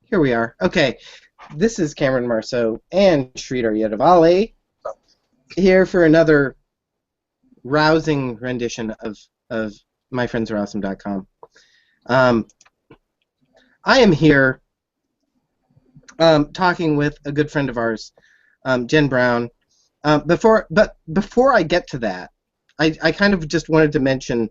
Here we are. Okay, this is Cameron Marceau and Sree here for another rousing rendition of MyFriendsAreAwesome.com. I am here talking with a good friend of ours, Jen Brown. Before I get to that, I kind of just wanted to mention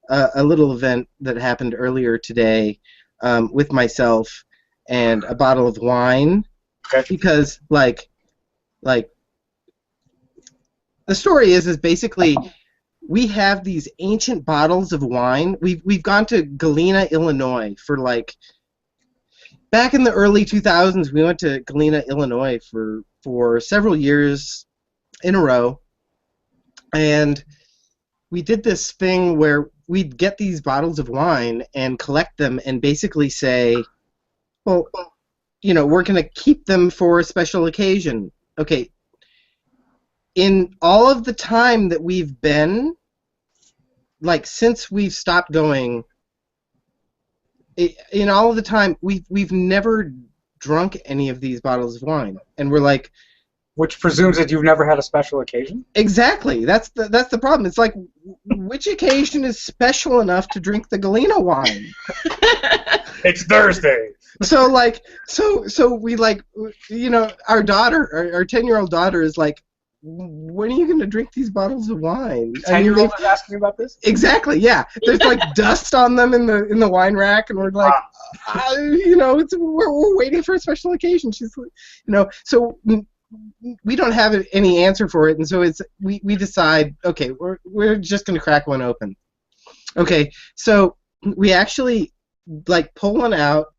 a little event that happened earlier today with myself and a bottle of wine. Okay. Because like the story is basically we have these ancient bottles of wine. We've gone to Galena, Illinois for back in the early 2000s. We went to Galena, Illinois for several years in a row, and we did this thing where we'd get these bottles of wine and collect them and basically say, well, you know, we're going to keep them for a special occasion. Okay. In all of the time that we've been, since we've stopped going, in all of the time, we've never drunk any of these bottles of wine. And we're like... Which presumes that you've never had a special occasion? Exactly. That's the problem. It's like, which occasion is special enough to drink the Galena wine? It's Thursday. So we our daughter, our 10-year-old daughter is like, when are you going to drink these bottles of wine? 10-year-old is asking about this? Exactly, yeah. There's dust on them in the wine rack, and we're like, we're waiting for a special occasion. She's so we don't have any answer for it, and so we decide, okay, we're just going to crack one open. Okay, so we actually pull one out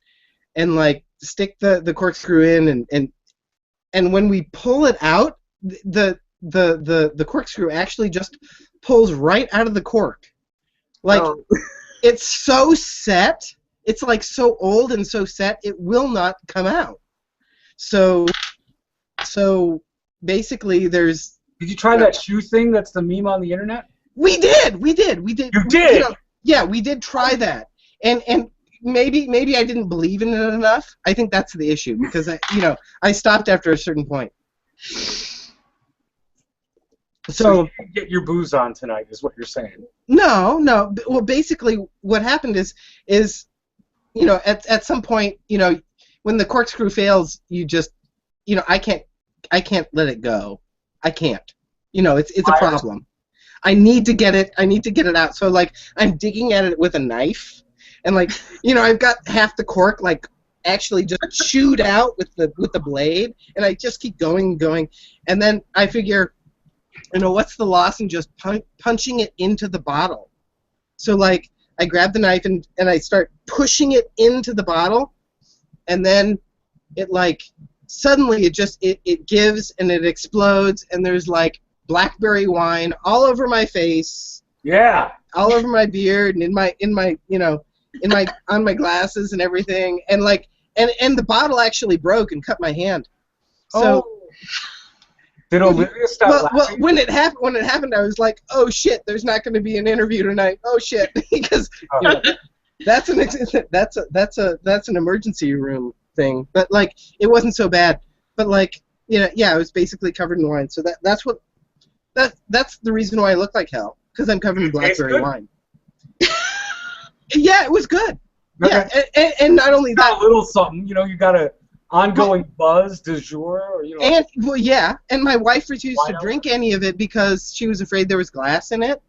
and stick the corkscrew in, and when we pull it out, the corkscrew actually just pulls right out of the cork. It's so set, it's so old and so set, it will not come out. So basically there's... Did you try that shoe thing that's the meme on the internet? We did. You did? Yeah, we did try that. And maybe I didn't believe in it enough. I think that's the issue, because I stopped after a certain point. So you didn't get your booze on tonight, is what you're saying? No. Well, basically, what happened is at some point, when the corkscrew fails, you just, I can't let it go. I can't. It's a problem. I need to get it. I need to get it out. So I'm digging at it with a knife, and I've got half the cork actually just chewed out with the blade, and I just keep going, and then I figure, what's the loss in just punching it into the bottle? So I grab the knife and I start pushing it into the bottle, and then it suddenly it gives and it explodes, and there's blackberry wine all over my face. Yeah. All over my beard and in my on my glasses and everything, and and the bottle actually broke and cut my hand. So did Olivia stop laughing? When it happened, I was like, oh shit, there's not going to be an interview tonight. Oh shit, because that's an emergency room thing. But it wasn't so bad. But I was basically covered in wine. So that's the reason why I look like hell, because I'm covered in blackberry wine. Yeah, it was good. Okay. Yeah, and not only that, a little something. You got a ongoing buzz du jour, or And and my wife refused to drink any of it because she was afraid there was glass in it.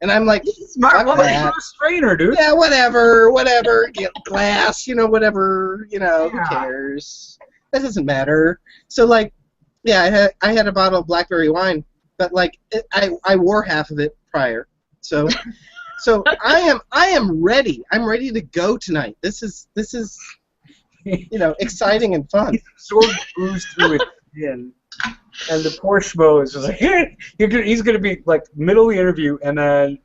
And I'm like, smart woman, you're a strainer, dude. Yeah, whatever, get glass, whatever, who cares? That doesn't matter. So I had a bottle of blackberry wine, but I wore half of it prior. So I am ready. I'm ready to go tonight. This is exciting and fun. He's absorbed booze through his skin, and the poor schmo is just he's going to be middle of the interview, and then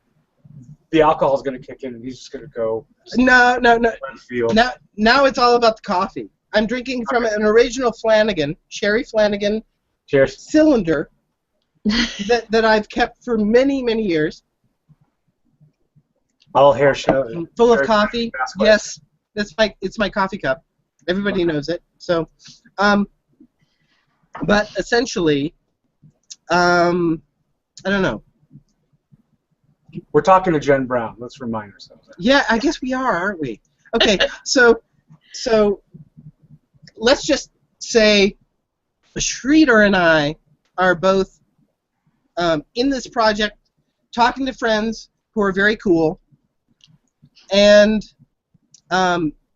the alcohol's going to kick in, and he's just going to go. No. Now it's all about the coffee. I'm drinking from an original Flanagan, Sherry Flanagan cylinder that I've kept for many, many years. All hair show. Full of coffee. Yes, it's my coffee cup. Everybody knows it. So, but essentially, I don't know. We're talking to Jen Brown. Let's remind ourselves. Yeah, I guess we are, aren't we? Okay, so let's just say Shreder and I are both in this project, talking to friends who are very cool, and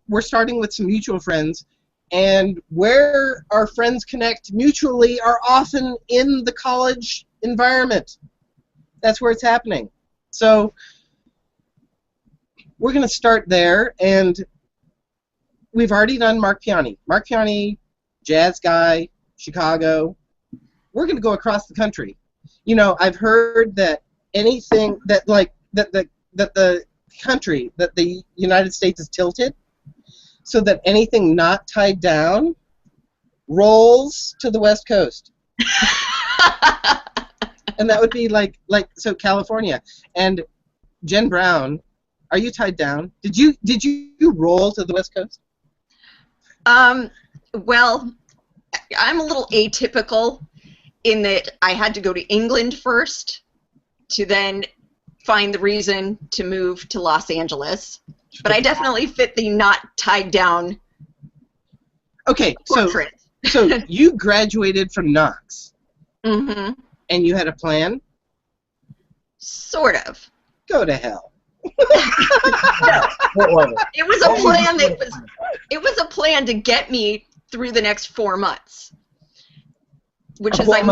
we're starting with some mutual friends, and where our friends connect mutually are often in the college environment. That's where it's happening. So we're going to start there, and we've already done Mark Piani. Mark Piani, jazz guy, Chicago. We're going to go across the country. You know, I've heard that anything that the country, that the United States is tilted, so that anything not tied down rolls to the West Coast. And that would be so California. And Jen Brown, are you tied down? Did you roll to the West Coast? Well, I'm a little atypical in that I had to go to England first to then find the reason to move to Los Angeles. But I definitely fit the not tied down. Okay, portrait. so you graduated from Knox. Mm-hmm. And you had a plan? Sort of. Go to hell. No. What was it? It was a plan it was a plan to get me through the next 4 months. Which is I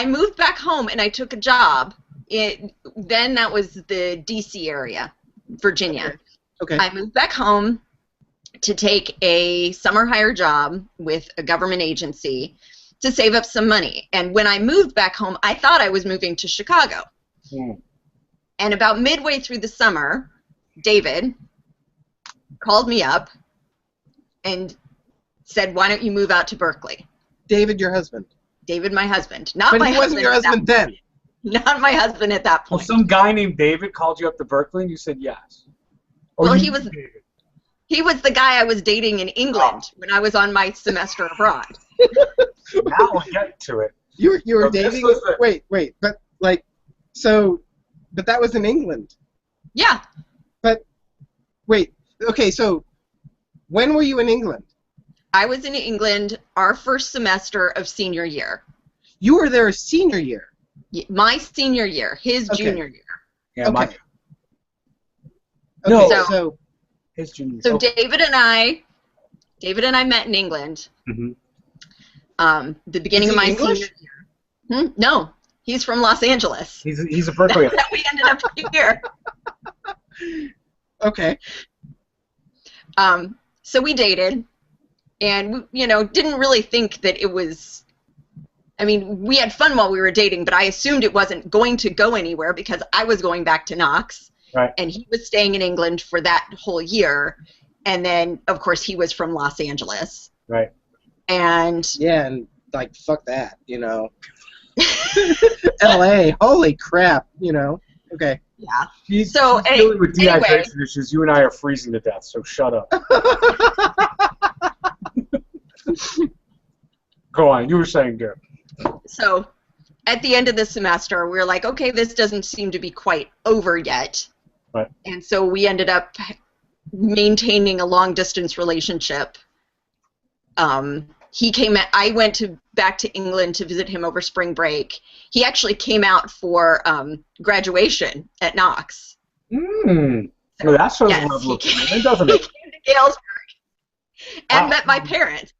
moved back home and I took a job. Then that was the DC area, Virginia. Okay. I moved back home to take a summer hire job with a government agency to save up some money. And when I moved back home, I thought I was moving to Chicago. Mm. And about midway through the summer, David called me up and said, "Why don't you move out to Berkeley?" David, your husband. David, my husband. Not but my he wasn't your husband then. Not my husband at that point. Well, some guy named David called you up to Berkeley and you said yes. Or Well, you he was David? He was the guy I was dating in England when I was on my semester abroad. Now we'll get to it. You were So this dating? was the- Wait, but but that was in England. Yeah. But wait, okay, so when were you in England? I was in England our first semester of senior year. You were there senior year. My senior year, his Okay. junior year. Yeah, Okay. No. Okay, So- so his junior. So okay. David and I met in England. Mhm. The beginning Is of he my English? senior year. No, he's from Los Angeles. He's a Berkeley. We ended up here. okay. So we dated, and didn't really think that it was. I mean, we had fun while we were dating, but I assumed it wasn't going to go anywhere because I was going back to Knox, Right. and he was staying in England for that whole year, and then of course he was from Los Angeles. Right. And Yeah, and fuck that, LA, holy crap, Okay. yeah. She's So, dealing with anyway. dehydration issues. You and I are freezing to death, so shut up. Go on. You were saying, dear. So at the end of the semester, we were like, okay, this doesn't seem to be quite over yet. Right. And so we ended up maintaining a long-distance relationship. I went back to England to visit him over spring break. He actually came out for graduation at Knox. Well, that shows Yes, a level of he came- commitment, doesn't He it? came to Galesburg and Wow. met my parents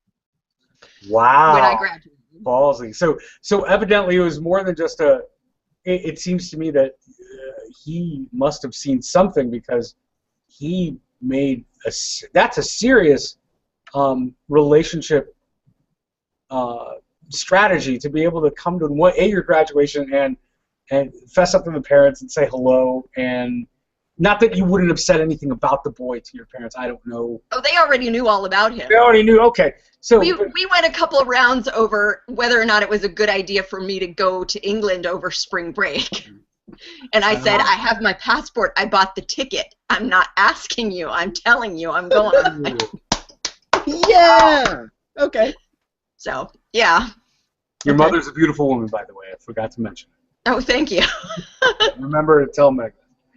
Wow. when I graduated. Ballsy. So evidently it was more than just it seems to me that he must have seen something because he made that's a serious relationship strategy to be able to come to your graduation and fess up to the parents and say hello, and not that you wouldn't have said anything about the boy to your parents. I don't know. Oh, they already knew all about him. They already knew. Okay. So We went a couple of rounds over whether or not it was a good idea for me to go to England over spring break. And I said, I have my passport. I bought the ticket. I'm not asking you. I'm telling you I'm going. Yeah. Okay. So, yeah. Your mother's a beautiful woman, by the way. I forgot to mention it. Oh, thank you. Remember to tell Meg.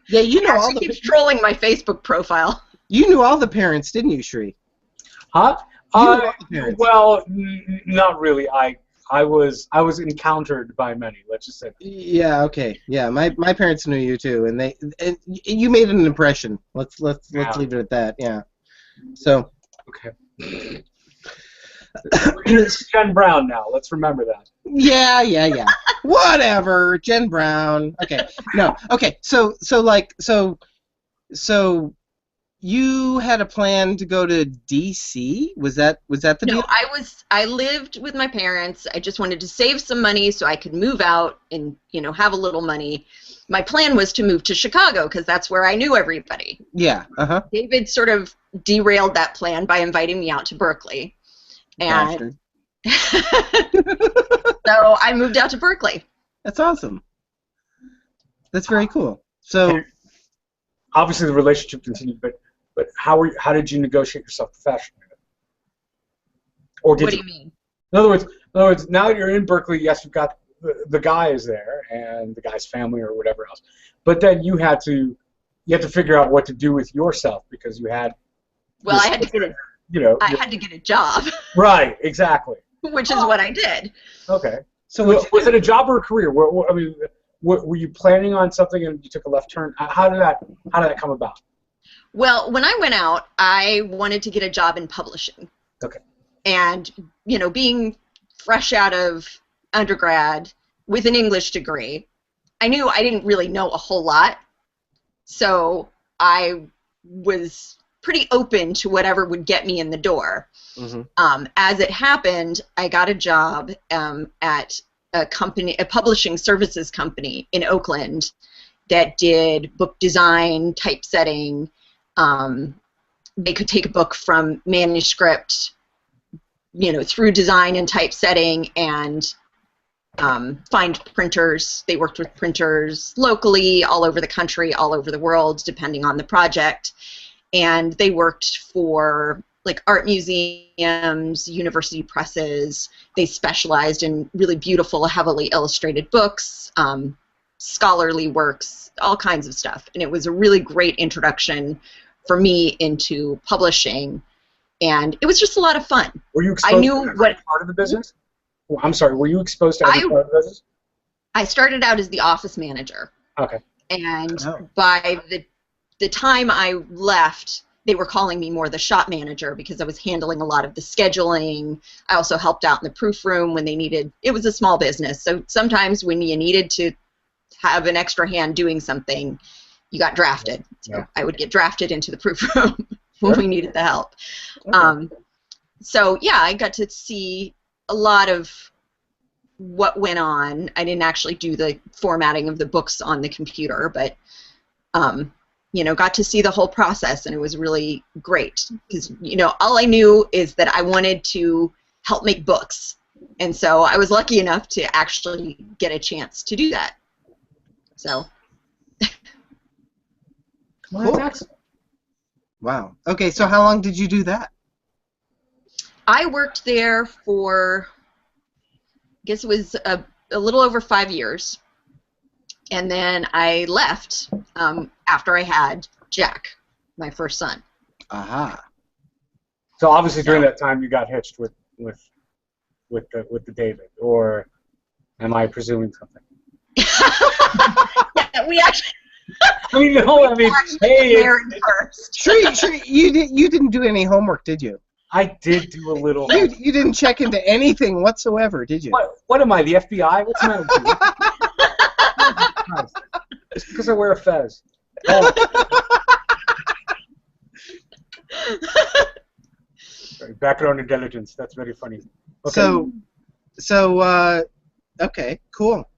Yeah, you know all she the. keeps trolling my Facebook profile. You knew all the parents, didn't you, Sree? Huh? You knew all the parents. Well, not really. I was encountered by many. Let's just say. Yeah. Okay. Yeah. My parents knew you too, and you made an impression. Let's leave it at that. Yeah. So. Okay. It's Jen Brown now. Let's remember that. Yeah. Whatever, Jen Brown. Okay. No. Okay. So you had a plan to go to D.C. Was that the deal? No, I lived with my parents. I just wanted to save some money so I could move out and, have a little money. My plan was to move to Chicago because that's where I knew everybody. Yeah. David sort of derailed that plan by inviting me out to Berkeley. And so I moved out to Berkeley. That's awesome. That's very cool. So obviously the relationship continued, but how did you negotiate yourself professionally? Or did what do you mean? In other words, now you're in Berkeley. Yes, you've got the guy is there and the guy's family or whatever else, but then you had to figure out what to do with yourself because you had. Well, I had to get a. I had to get a job. Right, exactly. Which is what I did. Okay. So was it a job or a career? Were you planning on something and you took a left turn? How did that come about? Well, when I went out, I wanted to get a job in publishing. Okay. And, being fresh out of undergrad with an English degree, I knew I didn't really know a whole lot. So I was pretty open to whatever would get me in the door. Mm-hmm. As it happened, I got a job at a publishing services company in Oakland that did book design, typesetting. They could take a book from manuscript, through design and typesetting and find printers. They worked with printers locally, all over the country, all over the world, depending on the project. And they worked for art museums, university presses. They specialized in really beautiful, heavily illustrated books, scholarly works, all kinds of stuff. And it was a really great introduction for me into publishing. And it was just a lot of fun. Were you exposed to every part of the business? Well, I'm sorry, were you exposed to every part of the business? I started out as the office manager. Okay. And by the time I left, they were calling me more the shop manager because I was handling a lot of the scheduling. I also helped out in the proofroom when they needed, it was a small business, so sometimes when you needed to have an extra hand doing something, you got drafted. So I would get drafted into the proofroom when we needed the help. Okay. So yeah, I got to see a lot of what went on. I didn't actually do the formatting of the books on the computer, but got to see the whole process, and it was really great because, all I knew is that I wanted to help make books, and so I was lucky enough to actually get a chance to do that. So. Cool. Wow. Okay, so how long did you do that? I worked there for, I guess it was a little over 5 years. And then I left after I had Jack, my first son. Aha. So obviously during that time you got hitched with the David, or am I presuming something? Yeah, we actually. Hey, Sree, you didn't do any homework, did you? I did do a little. You didn't check into anything whatsoever, did you? What am I, the FBI? What's the matter with you? Just because I wear a fez. Oh. Background intelligence. That's very funny. Okay. So, okay, cool.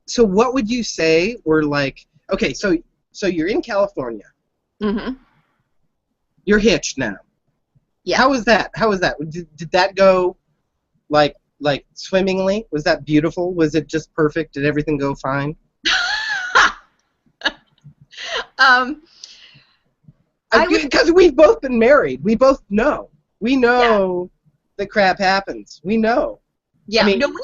So what would you say were okay, so you're in California. Mm-hmm. You're hitched now. Yeah. How was that? Did that go like swimmingly? Was that beautiful? Was it just perfect? Did everything go fine? Because we've both been married. We both know. We know that crap happens. We know. Yeah, I mean, no,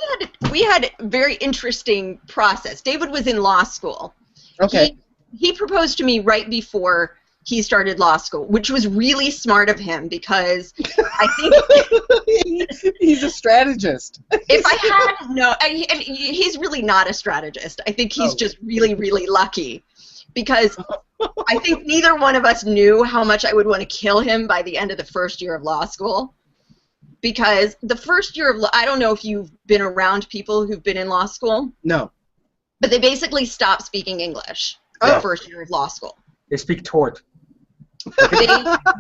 we had a very interesting process. David was in law school. Okay. He proposed to me right before he started law school, which was really smart of him because I think he's a strategist. If I hadn't known, and he's really not a strategist. I think he's just really, really lucky because I think neither one of us knew how much I would want to kill him by the end of the first year of law school. Because the first year of I don't know if you've been around people who've been in law school. No. But they basically stop speaking English the first year of law school. They speak tort.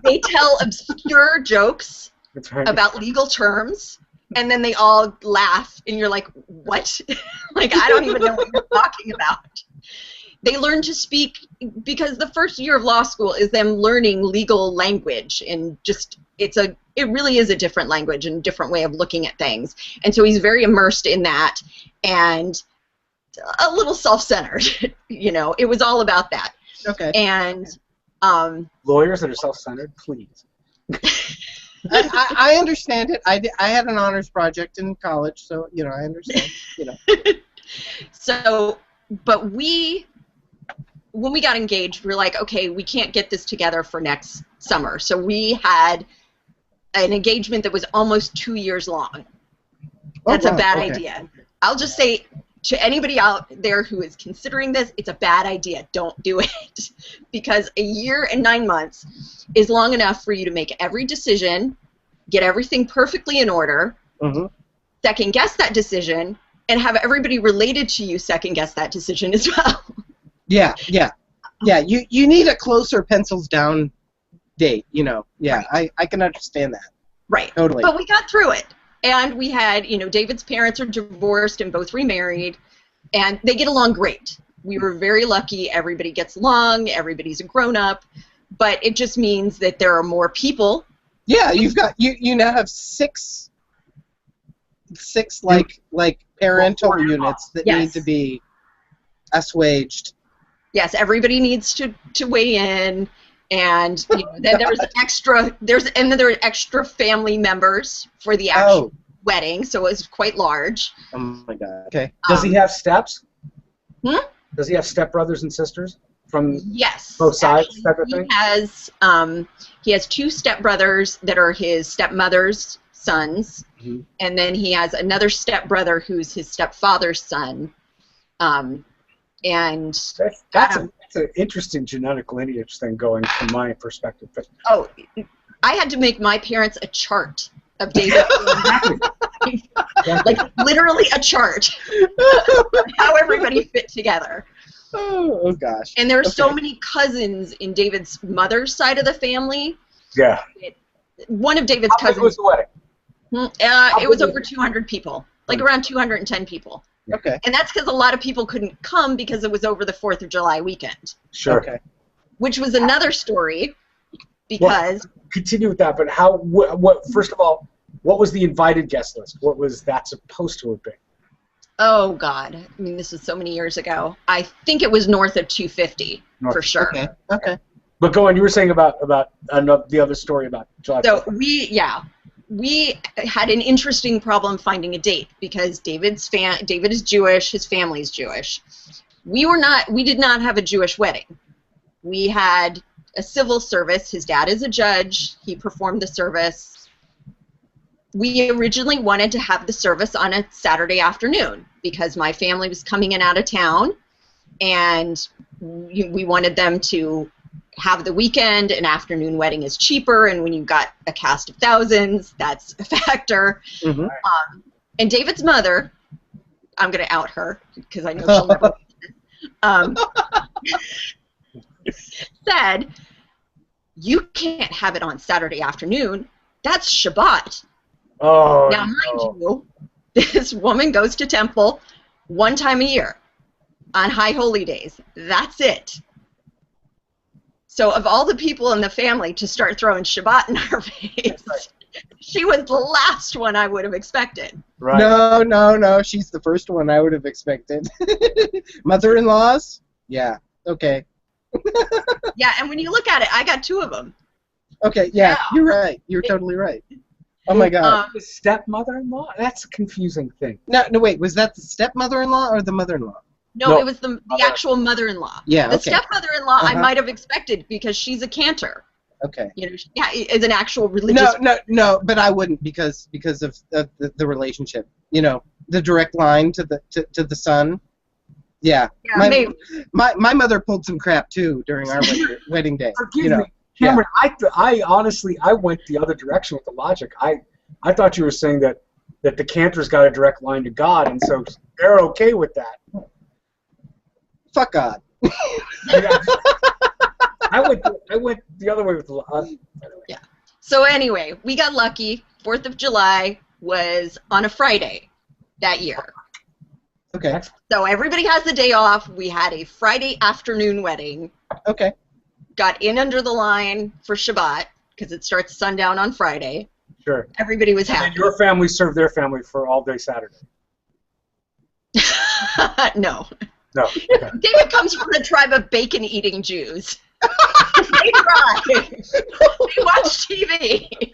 They tell obscure jokes about legal terms, and then they all laugh, and you're like, what? Like, I don't even know what you're talking about. They learn to speak, because the first year of law school is them learning legal language, and just, it really is a different language and a different way of looking at things. And so he's very immersed in that, and a little self-centered, you know. It was all about that. Okay. And lawyers that are self-centered, please. I understand it. I had an honors project in college, so you know I understand. You know. So, but when we got engaged, we were like, okay, we can't get this together for next summer. So we had an engagement that was almost 2 years long. That's a bad idea. I'll just say to anybody out there who is considering this, it's a bad idea. Don't do it. Because a year and 9 months is long enough for you to make every decision, get everything perfectly in order, second guess that decision, and have everybody related to you second guess that decision as well. Yeah. You need a closer pencils down date. You know. Yeah, right. I can understand that. Right. Totally. But we got through it. And we had, you know, David's parents are divorced and both remarried, and they get along great. We were very lucky. Everybody gets along. Everybody's a grown-up. But it just means that there are more people. Yeah, you've got you now have six like parental units that need to be assuaged. Yes, everybody needs to weigh in. And you know, then there are extra family members for the actual wedding, so it was quite large. Oh my God. Okay. Does he have steps? Does he have stepbrothers and sisters from both sides? Actually, he has 2 stepbrothers that are his stepmother's sons, and then he has another stepbrother who's his stepfather's son. And that's an interesting genetic lineage thing going from my perspective. But I had to make my parents a chart of David. Like literally a chart of how everybody fit together. Oh gosh. And there are so many cousins in David's mother's side of the family. Yeah. One of David's cousins. How big was the wedding? It was over 200 people, like around 210 people. Okay. And that's because a lot of people couldn't come because it was over the 4th of July weekend. Sure. Okay. Which was another story, because... Well, continue with that, but first of all, what was the invited guest list? What was that supposed to have been? Oh, God. I mean, this was so many years ago. I think it was north of 250, for sure. Okay. But go on, you were saying about the other story about July 4th. So we had an interesting problem finding a date because David is Jewish, his family is Jewish. We did not have a Jewish wedding. We had a civil service. His dad is a judge. He performed the service. We originally wanted to have the service on a Saturday afternoon because my family was coming in out of town, and we wanted them to have the weekend. An afternoon wedding is cheaper, and when you've got a cast of thousands, that's a factor. And David's mother, I'm going to out her because I know she'll never said, you can't have it on Saturday afternoon. That's Shabbat. Oh, now, mind you, this woman goes to temple 1 time a year on high holy days. That's it. So of all the people in the family to start throwing Shabbat in our face, she was the last one I would have expected. Right. No. She's the first one I would have expected. Mother-in-laws? Yeah. Okay. Yeah, and when you look at it, I got 2 of them. Okay, yeah, you're right. You're totally right. Oh my God. The stepmother-in-law? That's a confusing thing. No, wait. Was that the stepmother-in-law or the mother-in-law? No, it was the actual mother-in-law. Yeah, the okay. stepmother-in-law I might have expected because she's a cantor. Okay. You know, is an actual religious. No, but I wouldn't because of the relationship. You know, the direct line to the son. Yeah. My mother pulled some crap too during our wedding day. Forgive me, Cameron. Yeah. I honestly went the other direction with the logic. I thought you were saying that the cantor's got a direct line to God, and so they're okay with that. Fuck God. I went the other way with the Yeah. So anyway, we got lucky. 4th of July was on a Friday that year. Okay. So everybody has the day off. We had a Friday afternoon wedding. Okay. Got in under the line for Shabbat because it starts sundown on Friday. Sure. Everybody was happy. And your family served their family for all day Saturday. No. No. Okay. David comes from the tribe of bacon-eating Jews. They drive. They watch TV.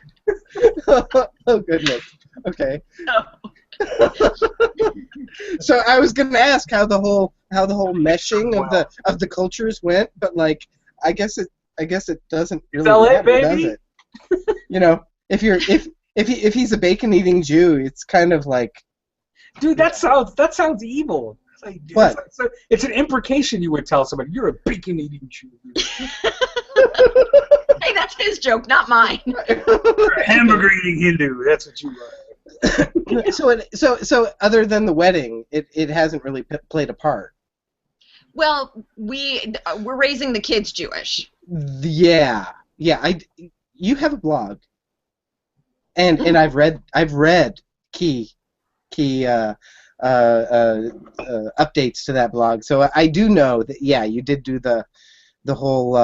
Oh goodness. Okay. No. So I was gonna ask how the whole meshing of the cultures went, but like I guess it doesn't really matter, does it? You know, if he's a bacon-eating Jew, it's kind of like. Dude, that sounds evil. Like, what? It's an imprecation you would tell somebody. You're a bacon-eating Jew. Hey, that's his joke, not mine. You're a hamburger-eating Hindu. That's what you are. So other than the wedding, it hasn't really played a part. Well, we're raising the kids Jewish. Yeah. You have a blog, and I've read key updates to that blog, so I do know that you did do the whole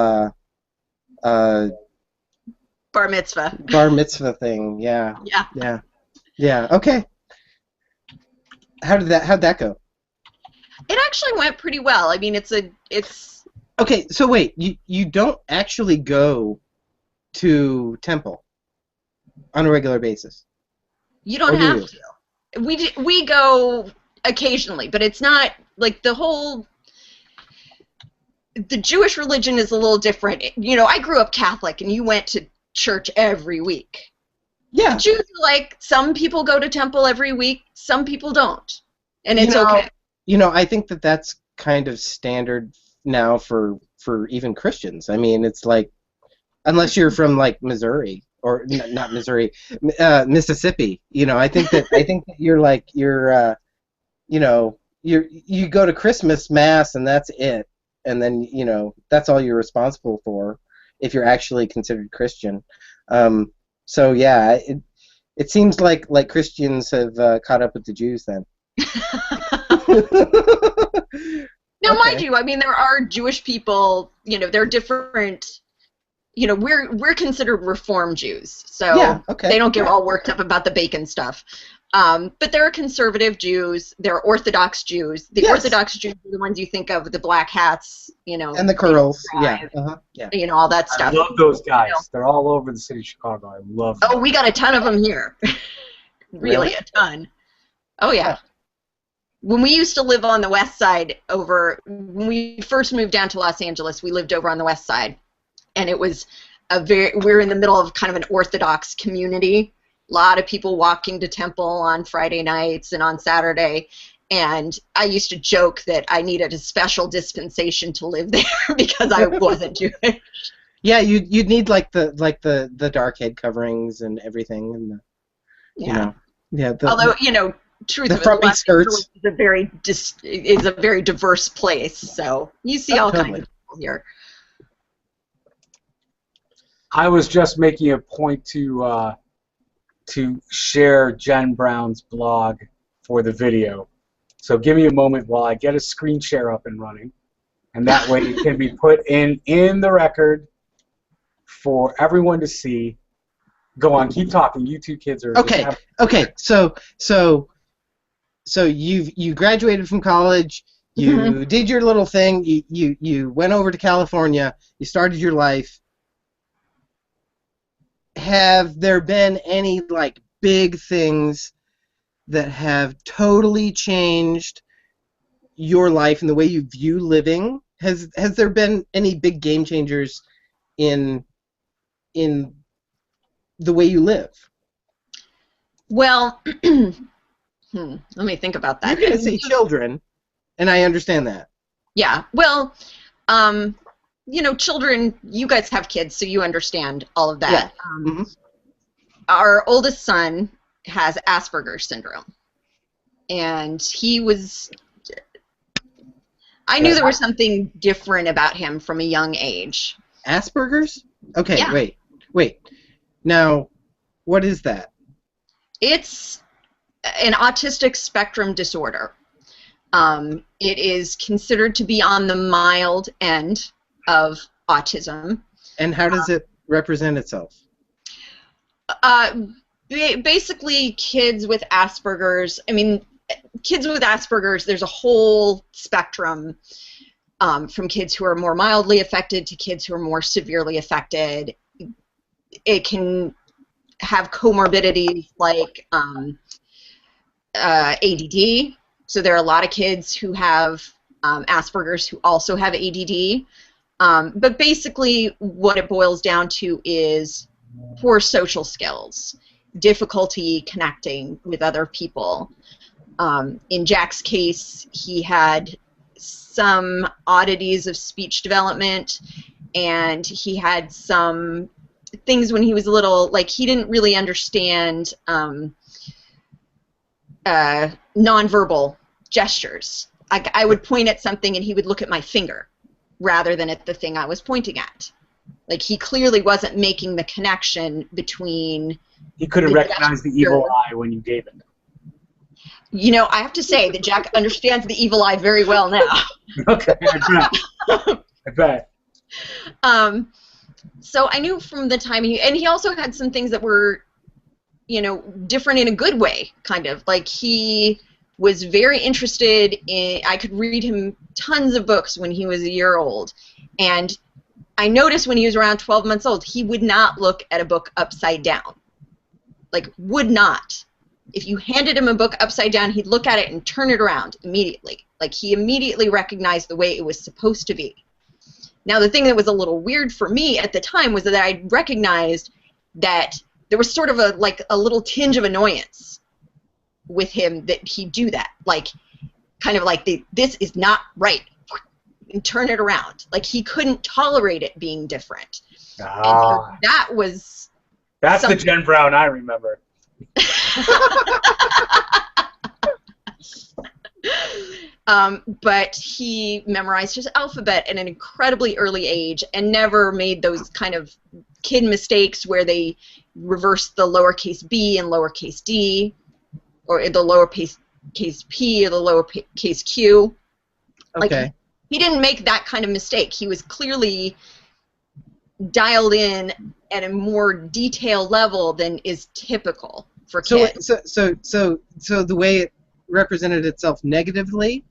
bar mitzvah thing. Yeah. Okay. How'd that go? It actually went pretty well. I mean, it's okay. So wait, you don't actually go to temple on a regular basis? You don't have to. We go occasionally, but it's not like the Jewish religion is a little different. You know, I grew up Catholic, and you went to church every week. Yeah. Jews are like, some people go to temple every week, some people don't, and it's okay. You know, I think that's kind of standard now for even Christians. I mean, it's like, unless you're from like Missouri. Or not Missouri, Mississippi. You know, I think that you go to Christmas Mass and that's it, and then that's all you're responsible for if you're actually considered Christian. So yeah, it seems like Christians have caught up with the Jews then. Now, mind you, I mean there are Jewish people. You know, they're different. You know, we're considered Reform Jews, so they don't get all worked up about the bacon stuff. But there are conservative Jews, there are Orthodox Jews. The Orthodox Jews are the ones you think of with the black hats, and the curls, all that stuff. I love those guys. They're all over the city of Chicago. I love them. Oh, we got a ton of them here. Really, a ton. Oh yeah. When we used to live on the west side, when we first moved down to Los Angeles, we lived over on the west side. And it was we're in the middle of kind of an Orthodox community. A lot of people walking to temple on Friday nights and on Saturday. And I used to joke that I needed a special dispensation to live there because I wasn't Jewish. Yeah, you'd need like the dark head coverings and everything, and although truthfully, the frumpy skirts is a very diverse place, so you see all kinds of people here. I was just making a point to share Jen Brown's blog for the video. So give me a moment while I get a screen share up and running, and that way it can be put in the record for everyone to see. Go on, keep talking. You two kids are okay. So you graduated from college. You did your little thing. You went over to California. You started your life. Have there been any like big things that have totally changed your life and the way you view living? Has there been any big game changers in the way you live? Well, let me think about that. You're going to say children, and I understand that. Yeah. Well, children. You guys have kids, so you understand all of that. Yeah. Our oldest son has Asperger's syndrome, and he was. I knew there was something different about him from a young age. Asperger's? Okay, yeah. Wait. Now, what is that? It's an autistic spectrum disorder. It is considered to be on the mild end of autism. And how does it represent itself? Basically, kids with Asperger's, kids with Asperger's, there's a whole spectrum from kids who are more mildly affected to kids who are more severely affected. It can have comorbidities like ADD. So there are a lot of kids who have Asperger's who also have ADD. But basically what it boils down to is poor social skills, difficulty connecting with other people. In Jack's case, he had some oddities of speech development, and he had some things when he was little, like he didn't really understand nonverbal gestures. I would point at something and he would look at my finger rather than at the thing I was pointing at. Like he clearly wasn't making the connection between... He couldn't recognize the evil eye when you gave it. You know, I have to say that Jack understands the evil eye very well now. Okay, I bet. So I knew from the time he also had some things that were, different in a good way, kind of. Like he was very interested in, I could read him tons of books when he was a year old. And I noticed when he was around 12 months old, he would not look at a book upside down. Like, would not. If you handed him a book upside down, he'd look at it and turn it around immediately. Like, he immediately recognized the way it was supposed to be. Now, the thing that was a little weird for me at the time was that I recognized that there was sort of a little tinge of annoyance with him that he'd do that. Like, kind of like, this is not right. And turn it around. Like, he couldn't tolerate it being different. And so that was... That's the Jen Brown I remember. But he memorized his alphabet at an incredibly early age and never made those kind of kid mistakes where they reversed the lowercase b and lowercase d, or the lowercase p or the lowercase q. Okay. Like, he didn't make that kind of mistake. He was clearly dialed in at a more detailed level than is typical for kids. So the way it represented itself negatively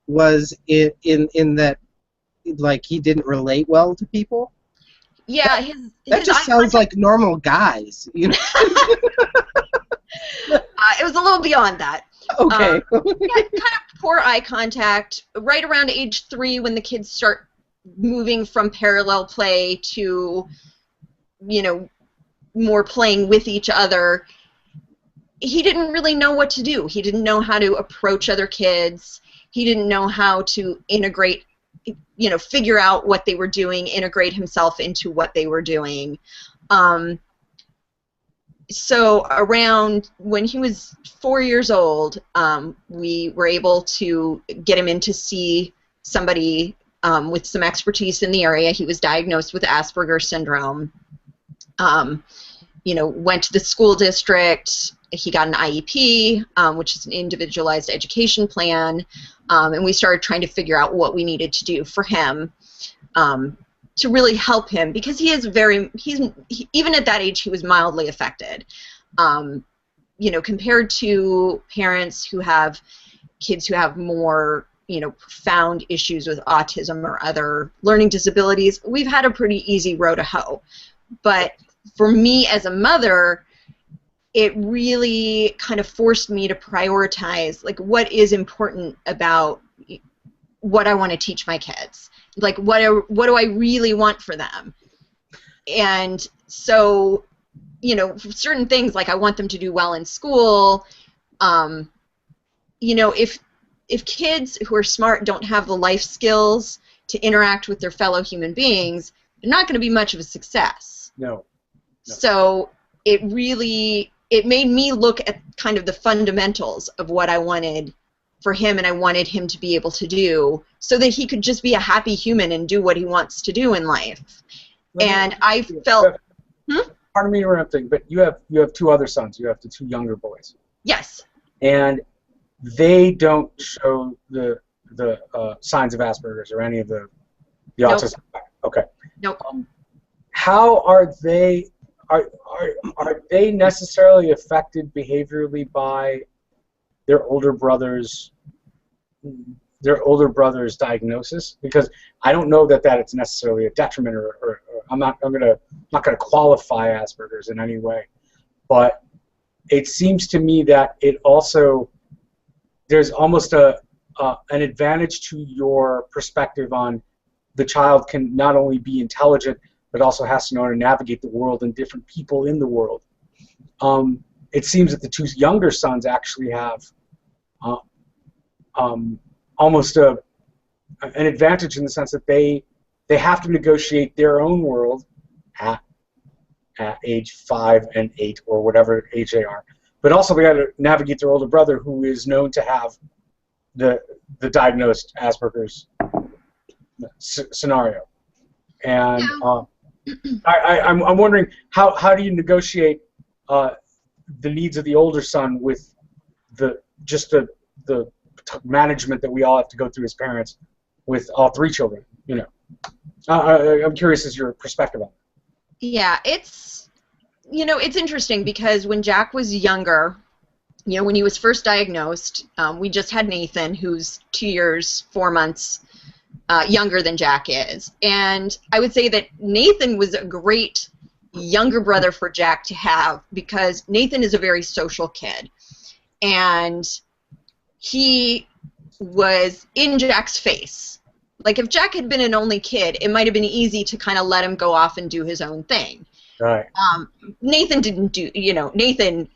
was in that, like, he didn't relate well to people. Yeah, that just sounds like normal guys, you know. It was a little beyond that. Okay. He had kind of poor eye contact right around age 3 when the kids start moving from parallel play to, more playing with each other. He didn't really know what to do. He didn't know how to approach other kids. He didn't know how to integrate, figure out what they were doing, integrate himself into what they were doing. So around when he was 4 years old, we were able to get him in to see somebody with some expertise in the area. He was diagnosed with Asperger's syndrome. Went to the school district. He got an IEP, which is an individualized education plan, and we started trying to figure out what we needed to do for him to really help him, because he is even at that age, he was mildly affected. Compared to parents who have kids who have more profound issues with autism or other learning disabilities, we've had a pretty easy row to hoe. But for me as a mother, it really kind of forced me to prioritize, like, what is important about what I want to teach my kids. Like, what do I really want for them? And so, for certain things, like I want them to do well in school. If kids who are smart don't have the life skills to interact with their fellow human beings, they're not going to be much of a success. No. So it made me look at kind of the fundamentals of what I wanted for him, and I wanted him to be able to do so that he could just be a happy human and do what he wants to do in life. I felt... Pardon me interrupting, but you have two other sons. You have the two younger boys. Yes. And they don't show the signs of Asperger's or any of the autism. Okay. Nope. How are they? Are they necessarily affected behaviorally by their older brother's diagnosis? Because I don't know that it's necessarily a detriment, or I'm not gonna qualify Asperger's in any way, but it seems to me that it also, there's almost an advantage to your perspective on the child can not only be intelligent but also has to know how to navigate the world and different people in the world. It seems that the two younger sons actually have almost an advantage in the sense that they have to negotiate their own world at age 5 and 8 or whatever age they are, but also they got to navigate their older brother who is known to have the diagnosed Asperger's scenario. And I'm wondering how do you negotiate the needs of the older son with the management that we all have to go through as parents with all three children, I'm curious as your perspective on it. Yeah, it's interesting because when Jack was younger, when he was first diagnosed, we just had Nathan, who's 2 years, 4 months younger than Jack is. And I would say that Nathan was a great younger brother for Jack to have because Nathan is a very social kid. And he was in Jack's face. Like, if Jack had been an only kid, it might have been easy to kind of let him go off and do his own thing. Right. Nathan didn't do, Nathan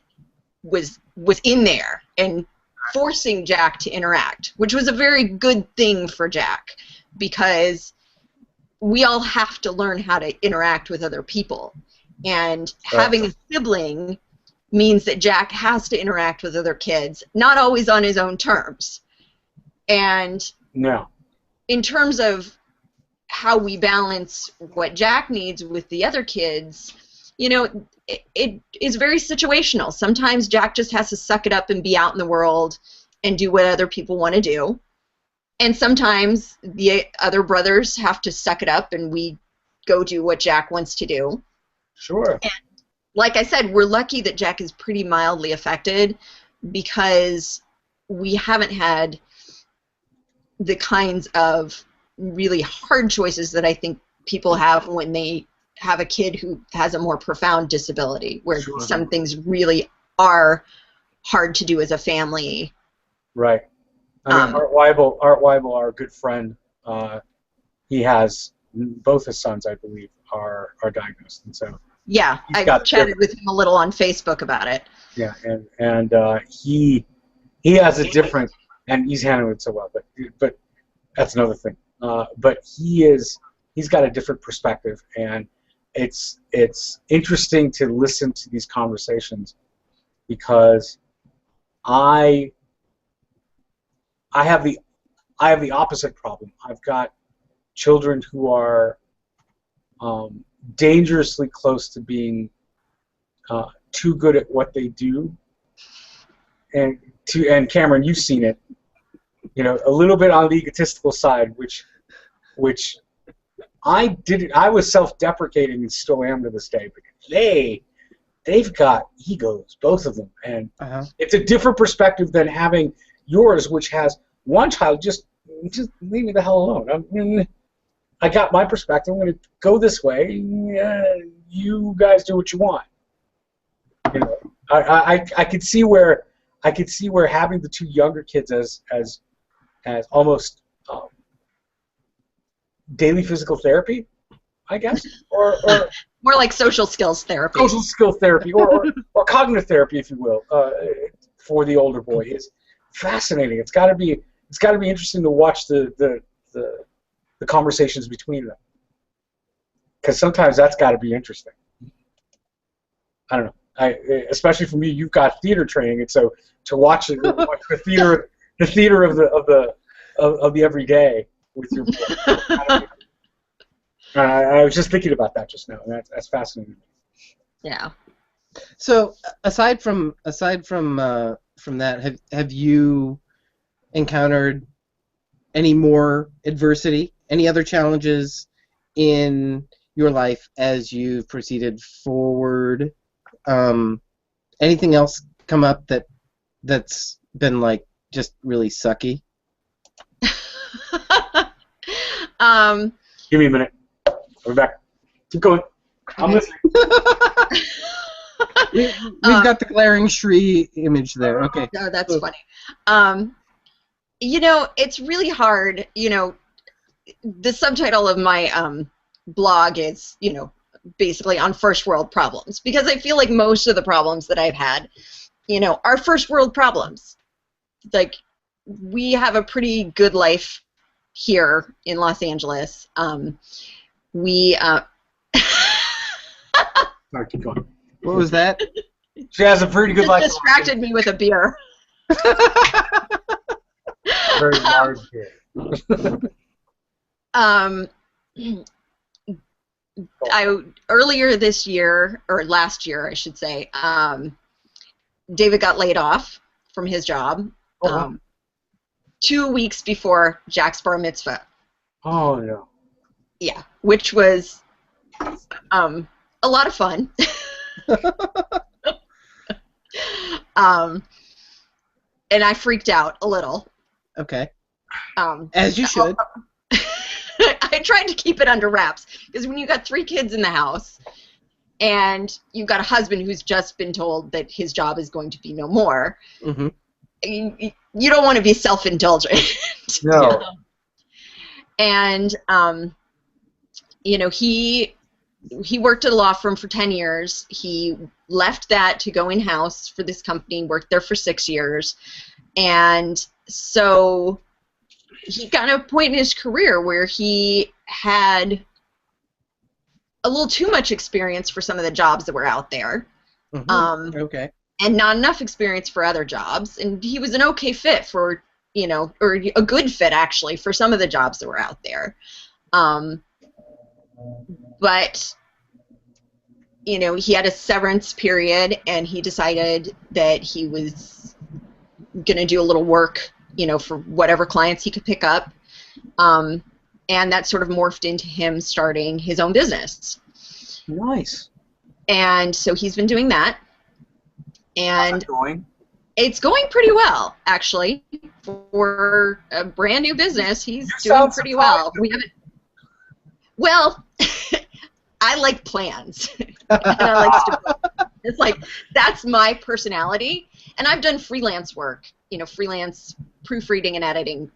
was in there and forcing Jack to interact, which was a very good thing for Jack because we all have to learn how to interact with other people. And having a sibling means that Jack has to interact with other kids, not always on his own terms. And in terms of how we balance what Jack needs with the other kids, it is very situational. Sometimes Jack just has to suck it up and be out in the world and do what other people want to do. And sometimes the other brothers have to suck it up and we go do what Jack wants to do. Sure. And like I said, we're lucky that Jack is pretty mildly affected because we haven't had the kinds of really hard choices that I think people have when they have a kid who has a more profound disability, where some things really are hard to do as a family. Right. I mean, Art Weibel, our good friend, he has both his sons, I believe, are diagnosed, and so yeah, I chatted with him a little on Facebook about it. Yeah, and he has a different, and he's handling it so well, but that's another thing. But he's got a different perspective, and it's interesting to listen to these conversations because I have the opposite problem. I've got children who are dangerously close to being too good at what they do, and Cameron, you've seen it. A little bit on the egotistical side, which I was self-deprecating and still am to this day. But they've got egos, both of them, and it's a different perspective than having yours, which has one child just just leave me the hell alone. I got my perspective. I'm going to go this way. You guys do what you want. You know, I could see where having the two younger kids as almost daily physical therapy, I guess, or more like social skills therapy. Social skill therapy, or cognitive therapy, if you will, for the older boy is fascinating. It's got to be interesting to watch the conversations between them, because sometimes that's got to be interesting. I don't know. Especially for me, you've got theater training, and so to watch the theater of the everyday with your boy. I was just thinking about that just now, and that's fascinating. Yeah. So aside from that, have you encountered any more adversity, any other challenges in your life as you've proceeded forward? Anything else come up that's been like just really sucky? Give me a minute. We're back. Keep going. I'm listening. We've got the glaring Sree image there. Okay. No, that's funny. You know, it's really hard. You know, the subtitle of my blog is, you know, basically on first world problems, because I feel like most of the problems that I've had, you know, are first world problems. Like, we have a pretty good life here in Los Angeles. We Sorry, keep going. What was that? She has a pretty good life. Distracted me with a beer. Very large beer. Earlier this year, or last year, I should say, David got laid off from his job 2 weeks before Jack's bar mitzvah. Oh, no. Yeah, which was a lot of fun. And I freaked out a little. Okay. As you should. I tried to keep it under wraps, because when you got 3 kids in the house and you've got a husband who's just been told that his job is going to be no more, mm-hmm. you don't want to be self-indulgent. No. And you know, he worked at a law firm for 10 years. He left that to go in-house for this company, worked there for 6 years. And so he got to a point in his career where he had a little too much experience for some of the jobs that were out there. Mm-hmm. Okay. And not enough experience for other jobs. And he was an okay fit for, you know, or a good fit, actually, for some of the jobs that were out there. But, you know, he had a severance period, and he decided that he was going to do a little work, you know, for whatever clients he could pick up. And that sort of morphed into him starting his own business. Nice. And so he's been doing that. And how's it going? It's going pretty well, actually. For a brand new business, he's doing pretty well. We haven't. Well, I like plans, and I like stability. It's like, that's my personality, and I've done freelance work, you know, freelance proofreading and editing,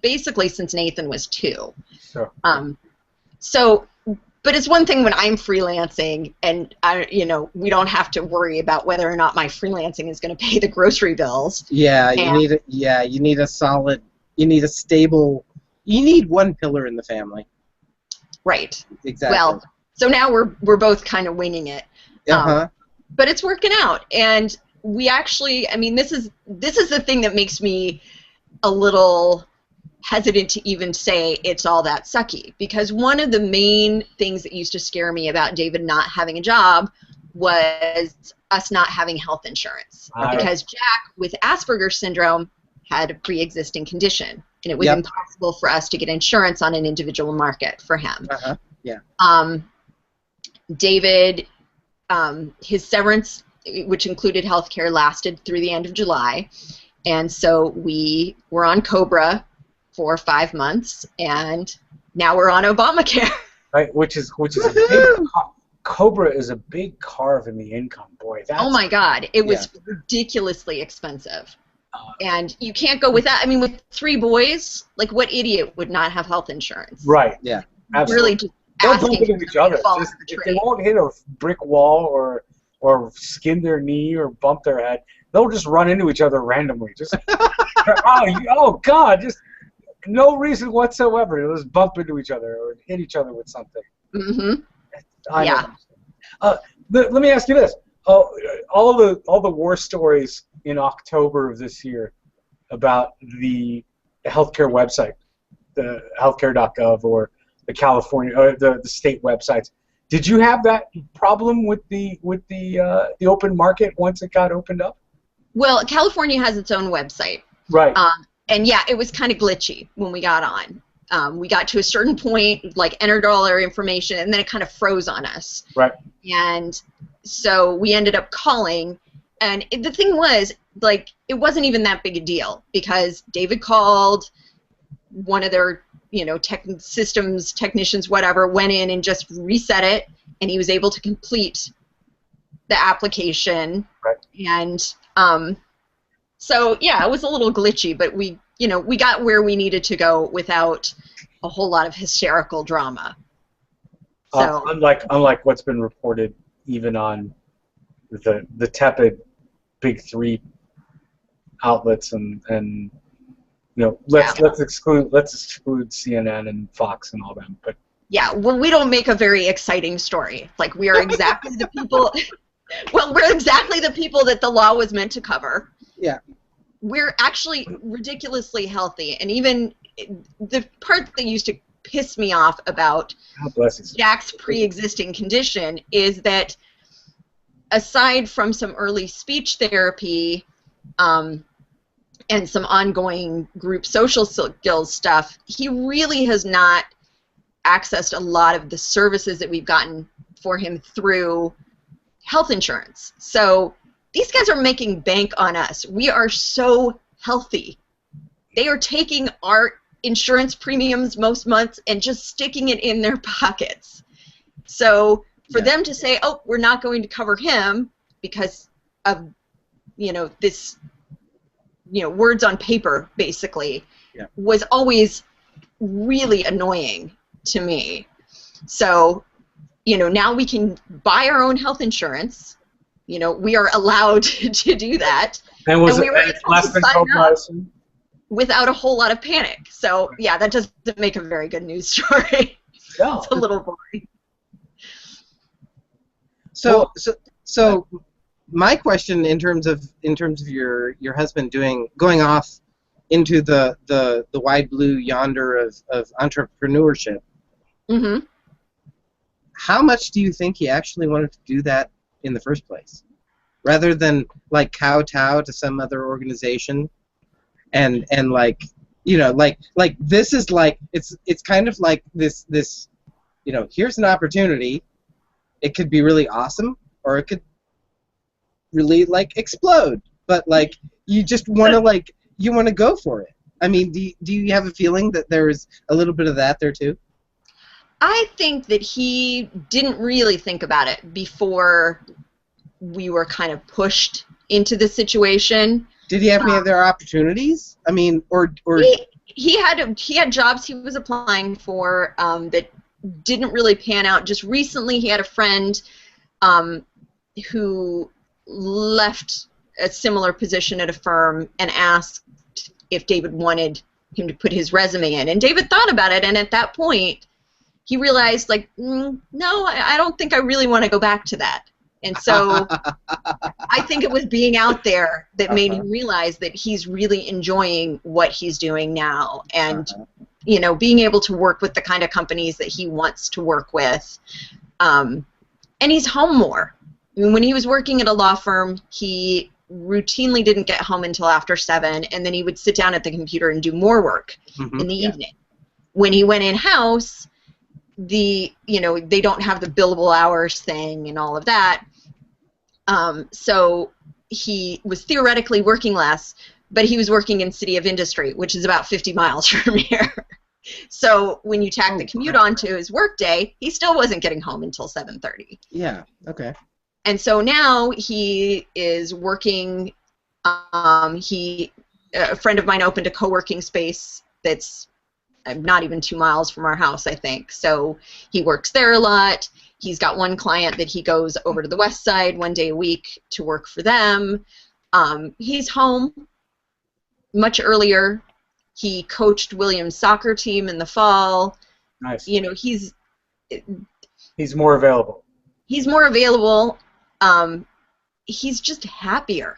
basically since Nathan was 2. Sure. So, but it's one thing when I'm freelancing, and you know, we don't have to worry about whether or not my freelancing is going to pay the grocery bills. Yeah, you need a solid, you need a stable, you need one pillar in the family. Right. Exactly. Well, so now we're both kind of winging it. But it's working out, and we actually, I mean, this is the thing that makes me a little hesitant to even say it's all that sucky, because one of the main things that used to scare me about David not having a job was us not having health insurance, because Jack, with Asperger's syndrome, had a pre-existing condition, and it was impossible for us to get insurance on an individual market for him. David, his severance, which included health care, lasted through the end of July, and so we were on COBRA for 5 months, and now we're on Obamacare. Right, which is a big Cobra is a big carve in the income, boy. Oh my God, it was ridiculously expensive, and you can't go with that. I mean, with 3 boys, like what idiot would not have health insurance? Right. Yeah. Absolutely. Really just don't asking bump into each other. Just, if they won't hit a brick wall or skin their knee or bump their head, they'll just run into each other randomly. Just oh God, just no reason whatsoever. They'll just bump into each other or hit each other with something. Mm-hmm. Yeah. Let me ask you this: all the war stories in October of this year about the healthcare website, the healthcare.gov or the California or the state websites. Did you have that problem with the open market once it got opened up? Well, California has its own website. Right. And yeah, it was kind of glitchy when we got on. We got to a certain point, like entered all our information, and then it kind of froze on us. Right. And so we ended up calling, and the thing was, like, it wasn't even that big a deal because David called, one of their, systems technicians, whatever, went in and just reset it, and he was able to complete the application. Right. And so yeah, it was a little glitchy, but we got where we needed to go without a whole lot of hysterical drama. So unlike what's been reported, even on the tepid big 3 outlets, and let's exclude CNN and Fox and all them, but yeah, well, we don't make a very exciting story. Like, we are exactly the people. Well, we're exactly the people that the law was meant to cover. Yeah. We're actually ridiculously healthy, and even the part that used to piss me off about Jack's pre-existing condition is that aside from some early speech therapy and some ongoing group social skills stuff, he really has not accessed a lot of the services that we've gotten for him through health insurance. So these guys are making bank on us. We are so healthy. They are taking our insurance premiums most months and just sticking it in their pockets. So for them to say, oh, we're not going to cover him because of, this, words on paper, basically, was always really annoying to me. So, now we can buy our own health insurance. We are allowed to do that. And we were less than co-pricing? Without a whole lot of panic. So, yeah, that doesn't make a very good news story. No. It's a little boring. So my question in terms of your husband going off into the wide blue yonder of entrepreneurship. Mm-hmm. How much do you think he actually wanted to do that in the first place, rather than like kowtow to some other organization, and like this is like it's kind of like this here's an opportunity. It could be really awesome, or it could really explode. But you just want to go for it. I mean, do you have a feeling that there's a little bit of that there too? I think that he didn't really think about it before we were kind of pushed into the situation. Did he have any other opportunities? I mean, or he had jobs he was applying for that didn't really pan out. Just recently, he had a friend who left a similar position at a firm and asked if David wanted him to put his resume in. And David thought about it, and at that point, he realized, no, I don't think I really want to go back to that. And so I think it was being out there that made him realize that he's really enjoying what he's doing now, and being able to work with the kind of companies that he wants to work with. And he's home more. I mean, when he was working at a law firm, he routinely didn't get home until after 7, and then he would sit down at the computer and do more work in the evening. When he went in-house, they don't have the billable hours thing and all of that. So he was theoretically working less, but he was working in City of Industry, which is about 50 miles from here. So when you tack the commute onto his workday, he still wasn't getting home until 7:30. Yeah. Okay. And so now he is working. A friend of mine opened a co-working space that's not even 2 miles from our house, I think. So he works there a lot. He's got one client that he goes over to the west side 1 day a week to work for them. He's home much earlier. He coached William's soccer team in the fall. Nice. You know, he's more available. He's more available. He's just happier.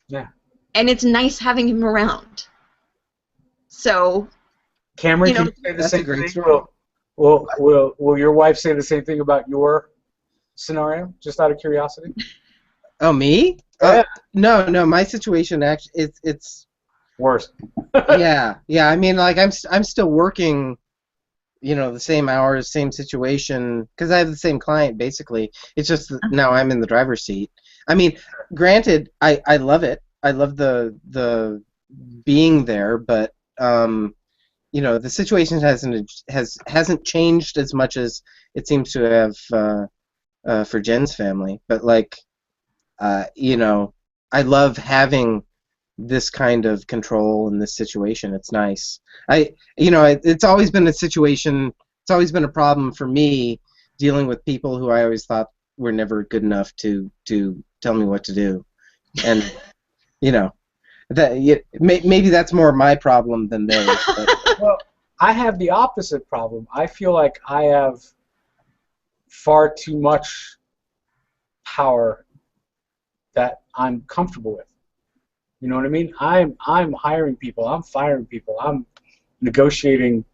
Yeah. And it's nice having him around. So, Cameron, can you say the same thing? Will your wife say the same thing about your scenario? Just out of curiosity. Oh, me? Yeah. No. My situation actually, it's worse. yeah. I mean, like I'm still working, you know, the same hours, same situation, because I have the same client basically. It's just that now I'm in the driver's seat. I mean, granted, I love it. I love the being there, but you know, the situation hasn't changed as much as it seems to have for Jen's family. But like, you know, I love having this kind of control in this situation. It's nice. It's always been a situation. It's always been a problem for me dealing with people who I always thought were never good enough to tell me what to do, and you know, maybe that's more my problem than theirs. But. Well, I have the opposite problem. I feel like I have far too much power that I'm comfortable with. You know what I mean? I'm hiring people. I'm firing people. I'm negotiating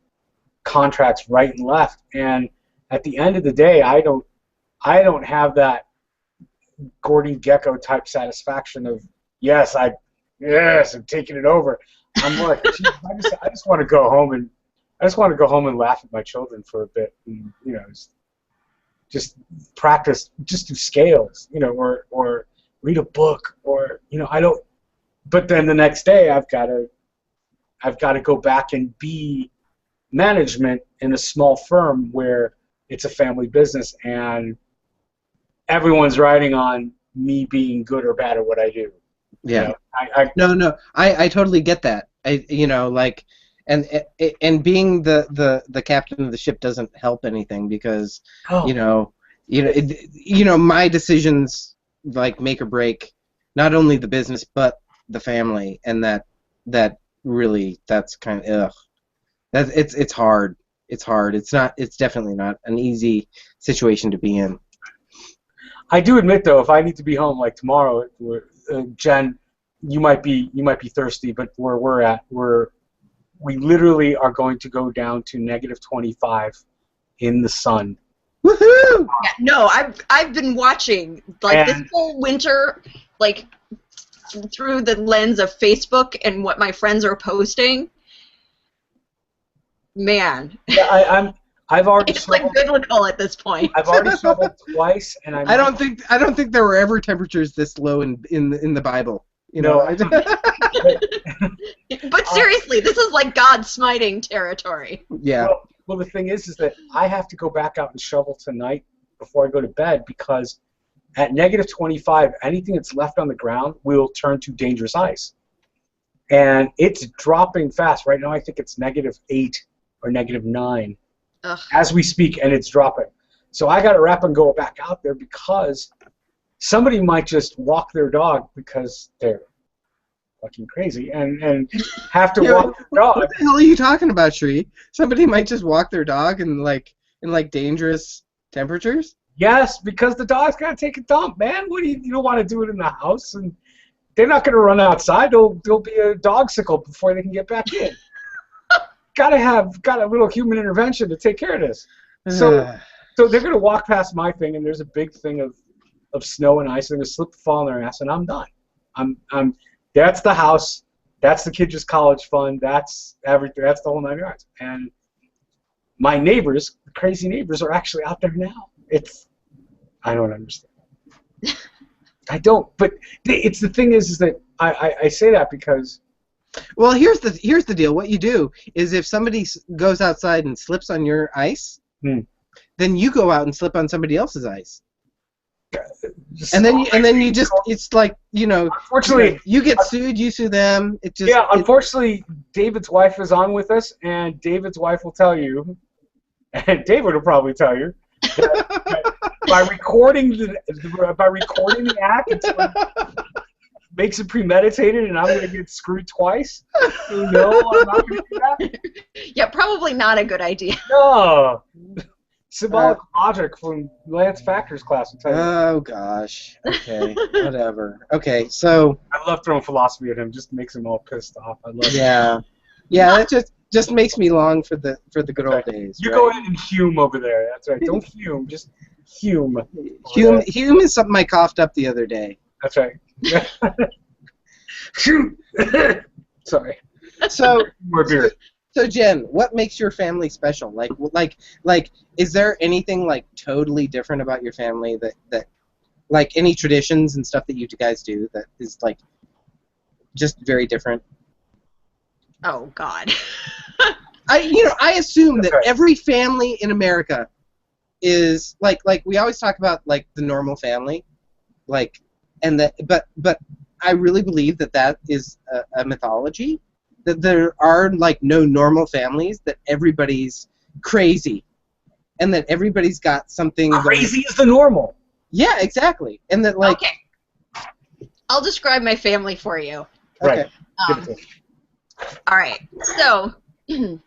contracts right and left. And at the end of the day, I don't have that Gordon Gekko type satisfaction of yes, I'm taking it over. I'm like, I just want to go home and laugh at my children for a bit, and you know, just practice, just do scales, you know, or read a book, or you know, I don't. But then the next day, I've got to go back and be management in a small firm where it's a family business, and everyone's riding on me being good or bad at what I do. Yeah. You know, No. I totally get that. You know, like, and being the captain of the ship doesn't help anything because you know my decisions like make or break not only the business but the family, and that really that's kind of it's hard. It's hard. It's definitely not an easy situation to be in. I do admit though, if I need to be home like tomorrow, Jen, you might be thirsty, but where we're at, we literally are going to go down to -25 in the sun. Woohoo! Yeah, no, I've been watching like this whole winter, like through the lens of Facebook and what my friends are posting. Man. Yeah, I've already. It's like biblical at this point. I've already shoveled twice, and I don't think there were ever temperatures this low in the Bible. You know. No, but seriously, this is like God smiting territory. Yeah. Well, the thing is that I have to go back out and shovel tonight before I go to bed because at -25, anything that's left on the ground will turn to dangerous ice, and it's dropping fast. Right now, I think it's -8 or -9 as we speak, and it's dropping. So I got to wrap and go back out there because somebody might just walk their dog because they're fucking crazy and have to walk their dog. What the hell are you talking about, Sree? Somebody might just walk their dog in dangerous temperatures? Yes, because the dog's got to take a dump, man. What do you don't want to do it in the house, and they're not going to run outside. There'll be a dog sickle before they can get back in. Got a little human intervention to take care of this. So they're going to walk past my thing, and there's a big thing of snow and ice, and they're going to slip and fall on their ass, and I'm done. That's the house. That's the kids' college fund. That's everything. That's the whole 9 yards. And my neighbors, the crazy neighbors, are actually out there now. I don't understand. I don't. But it's the thing is that I say that because. Well, here's the deal. What you do is if somebody goes outside and slips on your ice, then you go out and slip on somebody else's ice. And then you just, it's like, unfortunately, you get sued, you sue them. It just, unfortunately, David's wife is on with us, and David's wife will tell you, and David will probably tell you, that by recording the act, it makes it premeditated, and I'm going to get screwed twice. No, I'm not going to do that. Yeah, probably not a good idea. No. Symbolic logic from Lance Factor's class. Oh gosh. Okay. Whatever. Okay. So. I love throwing philosophy at him. Just makes him all pissed off. I love it. Yeah. Yeah. That just makes me long for the good old days. You go ahead and Hume over there. That's right. Don't Hume. Just Hume. Hume is something I coughed up the other day. That's right. Shoot. Sorry. So. More beer. So Jen, what makes your family special? Like, is there anything like totally different about your family that like any traditions and stuff that you guys do that is like just very different? Oh God. I assume that every family in America is like we always talk about like the normal family, like, and that but I really believe that is a mythology. That there are like no normal families, that everybody's crazy, and that everybody's got something. Crazy is the normal. Yeah, exactly, and that like. Okay. I'll describe my family for you. Okay. All right. So, well,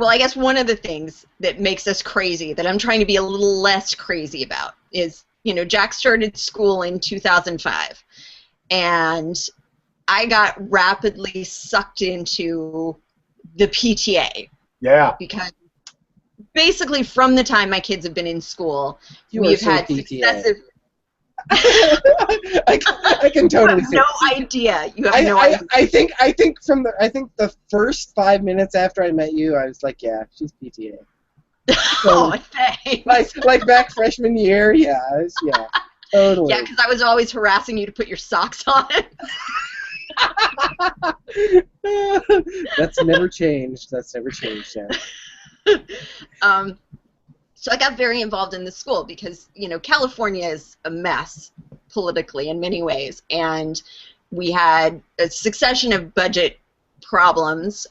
I guess one of the things that makes us crazy, that I'm trying to be a little less crazy about, is Jack started school in 2005, and I got rapidly sucked into the PTA. Yeah. Because basically from the time my kids have been in school, we've had successive... I can totally see. No idea. You have no idea. I think the first 5 minutes after I met you, I was like, yeah, she's PTA. So, oh, thanks. Like back freshman year, yeah, totally. Yeah, because I was always harassing you to put your socks on. That's never changed. Yeah. So I got very involved in the school because, California is a mess politically in many ways, and we had a succession of budget problems,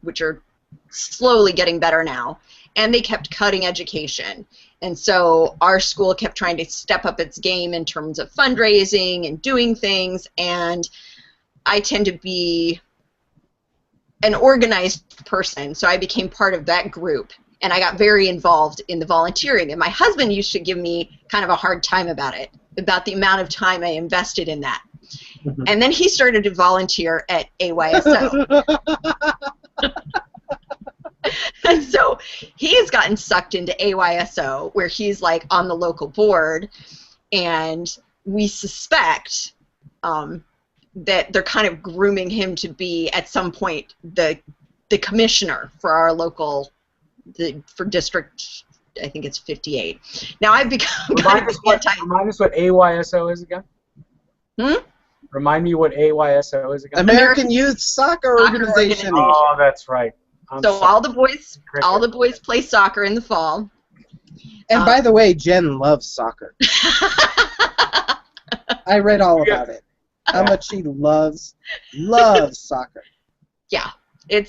which are slowly getting better now, and they kept cutting education. And so our school kept trying to step up its game in terms of fundraising and doing things, and I tend to be an organized person, so I became part of that group, and I got very involved in the volunteering. And my husband used to give me kind of a hard time about it, about the amount of time I invested in that. Mm-hmm. And then he started to volunteer at AYSO. And so he has gotten sucked into AYSO, where he's like on the local board, and we suspect that they're kind of grooming him to be at some point the commissioner for our local, for district, I think it's 58. Now I've become remind us what AYSO is again. Remind me what AYSO is again. American Youth Soccer Organization. Oh, that's right. So all the boys play soccer in the fall. And by the way, Jen loves soccer. I read all about it. How much she loves soccer. Yeah, and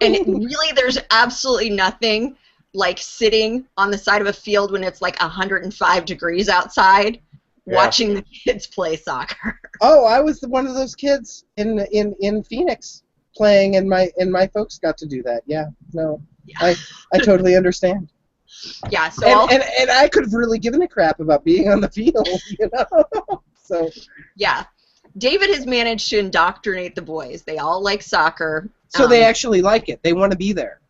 really, there's absolutely nothing like sitting on the side of a field when it's like 105 degrees outside, watching the kids play soccer. Oh, I was one of those kids in Phoenix playing, and my folks got to do that. Yeah, no, I totally understand. Yeah, so and I could have really given a crap about being on the field, So yeah, David has managed to indoctrinate the boys. They all like soccer. So they actually like it. They want to be there.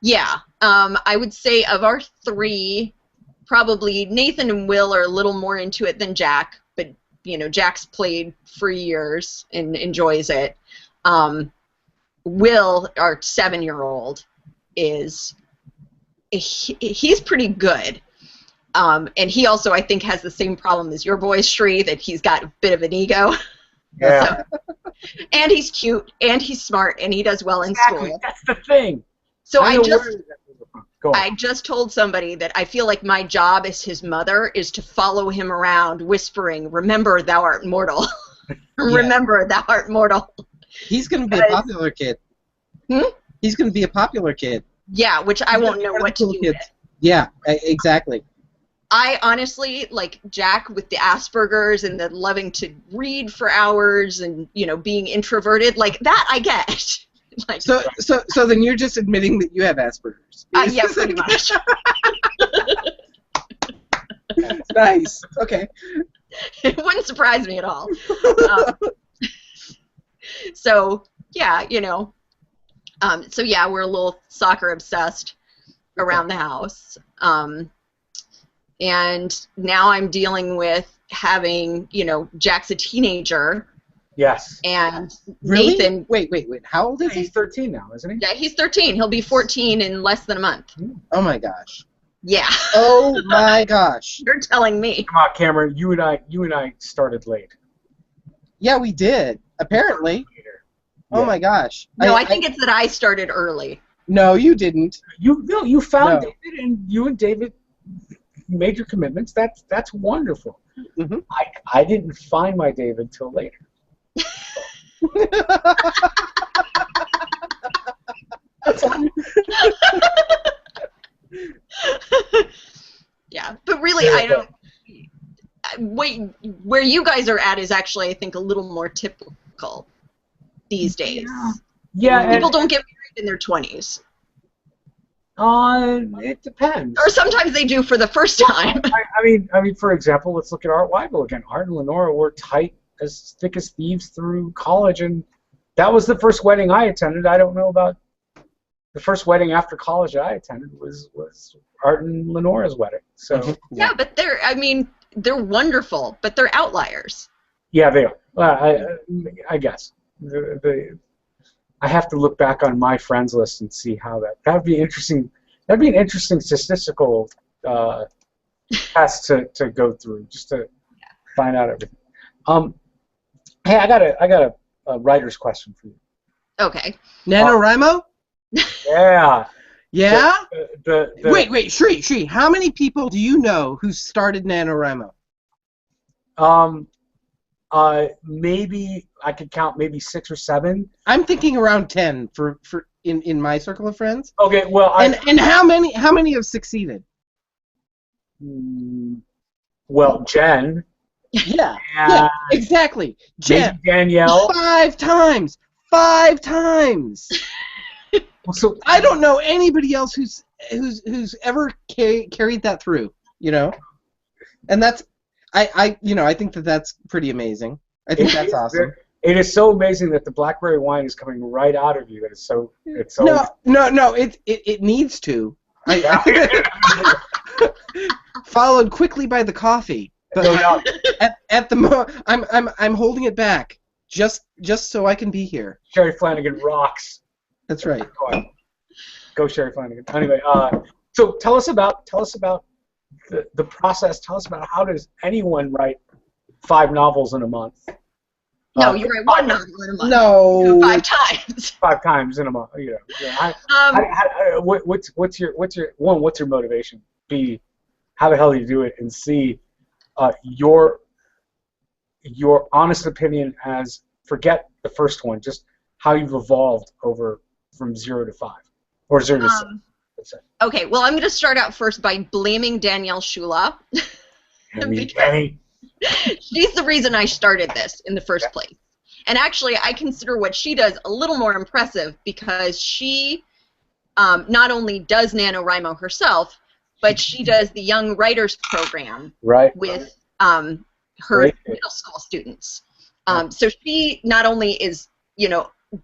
Yeah, I would say of our three, probably Nathan and Will are a little more into it than Jack. But Jack's played for years and enjoys it. Will, our 7-year-old, he's pretty good. And he also, I think, has the same problem as your boy, Sree, that he's got a bit of an ego. Yeah. And he's cute, and he's smart, and he does well in school. That's the thing. So I just told somebody that I feel like my job as his mother is to follow him around whispering, "Remember, thou art mortal." Remember, thou art mortal. He's going to be a popular kid. He's going to be a popular kid. Yeah, which I won't know what to do with. Yeah, exactly. I honestly, like Jack with the Asperger's and the loving to read for hours and, you know, being introverted, like that I get. Like, so then you're just admitting that you have Asperger's. Yeah, pretty much. Nice. Okay. It wouldn't surprise me at all. So, yeah, you know. So, yeah, we're a little soccer obsessed around the house. And now I'm dealing with having, you know, Jack's a teenager. Yes. And really? Nathan. Wait. How old is he? He's 13 now, isn't he? Yeah, he's 13. He'll be 14 in less than a month. Oh my gosh. Yeah. Oh my gosh. You're telling me. Come on, Cameron. You and I started late. Yeah, we did. Apparently. Oh Yeah. my gosh. No, I think it's that I started early. No, you didn't. You found David, and you and David made your commitments. That's wonderful. Mm-hmm. I didn't find my David till later. Yeah, but really, I don't. Wait, where you guys are at is actually, I think, a little more typical these days. Yeah. People don't get married in their 20s. It depends. Or sometimes they do for the first time. I mean, for example, let's look at Art Weigel again. Art and Lenora were tight, as thick as thieves through college, and that was the first wedding I attended. I don't know about the first wedding after college I attended was Art and Lenora's wedding. So yeah, but they're wonderful, but they're outliers. Yeah, they are. I guess. I have to look back on my friends list and see how that would be interesting. That'd be an interesting statistical test to go through just to find out everything. Hey, I got a writer's question for you. Okay. NaNoWriMo? Yeah. Yeah? The Wait, Sree, how many people do you know who started NaNoWriMo? Maybe I could count maybe 6 or 7. I'm thinking around 10 for in my circle of friends. Okay, well, and how many have succeeded? Well, Jen. Yeah, exactly. Jen. Danielle. 5 times. 5 times. Well, so I don't know anybody else who's ever carried that through. You know, and that's I think that's pretty amazing. I think that's awesome. It is so amazing that the blackberry wine is coming right out of you. That it's so. No. It needs to. Followed quickly by the coffee. But at the I'm holding it back just so I can be here. Sherry Flanagan rocks. That's right. Go Sherry Flanagan. Anyway, so tell us about the process. Tell us about how does anyone write 5 novels in a month? No, you write 1 novel in a month. No, 5 times. 5 times in a month. You know. What's your motivation? B, how the hell do you do it? And C, your honest opinion as forget the first one, just how you've evolved from 0 to 5 or 0 to 6. Let's say. Okay, well, I'm going to start out first by blaming Danielle Shula. She's the reason I started this in the first place. And actually, I consider what she does a little more impressive because she not only does NaNoWriMo herself, but she does the Young Writers Program with her middle school students. So she not only is,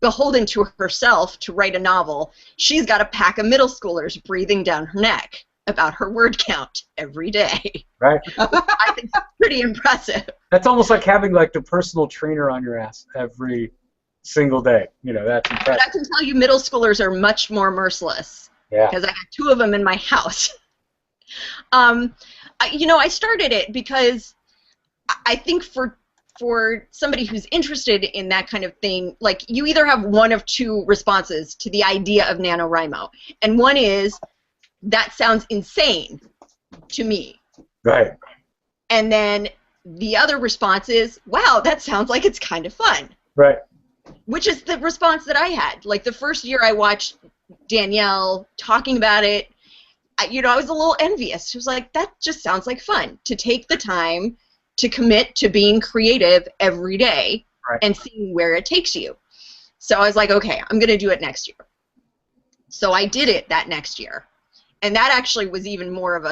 beholden to herself to write a novel, she's got a pack of middle schoolers breathing down her neck about her word count every day. Right. I think it's pretty impressive. That's almost like having the personal trainer on your ass every single day. That's impressive. But I can tell you middle schoolers are much more merciless. Yeah. Because I got 2 of them in my house. I started it because I think for somebody who's interested in that kind of thing, like, you either have one of two responses to the idea of NaNoWriMo. And one is, that sounds insane to me. Right. And then the other response is, wow, that sounds like it's kind of fun. Right. Which is the response that I had. Like, the first year I watched Danielle talking about it, I was a little envious. She was like, that just sounds like fun, to take the time to commit to being creative every day, right, and seeing where it takes you. So I was like, okay, I'm going to do it next year. So I did it that next year. And that actually was even more of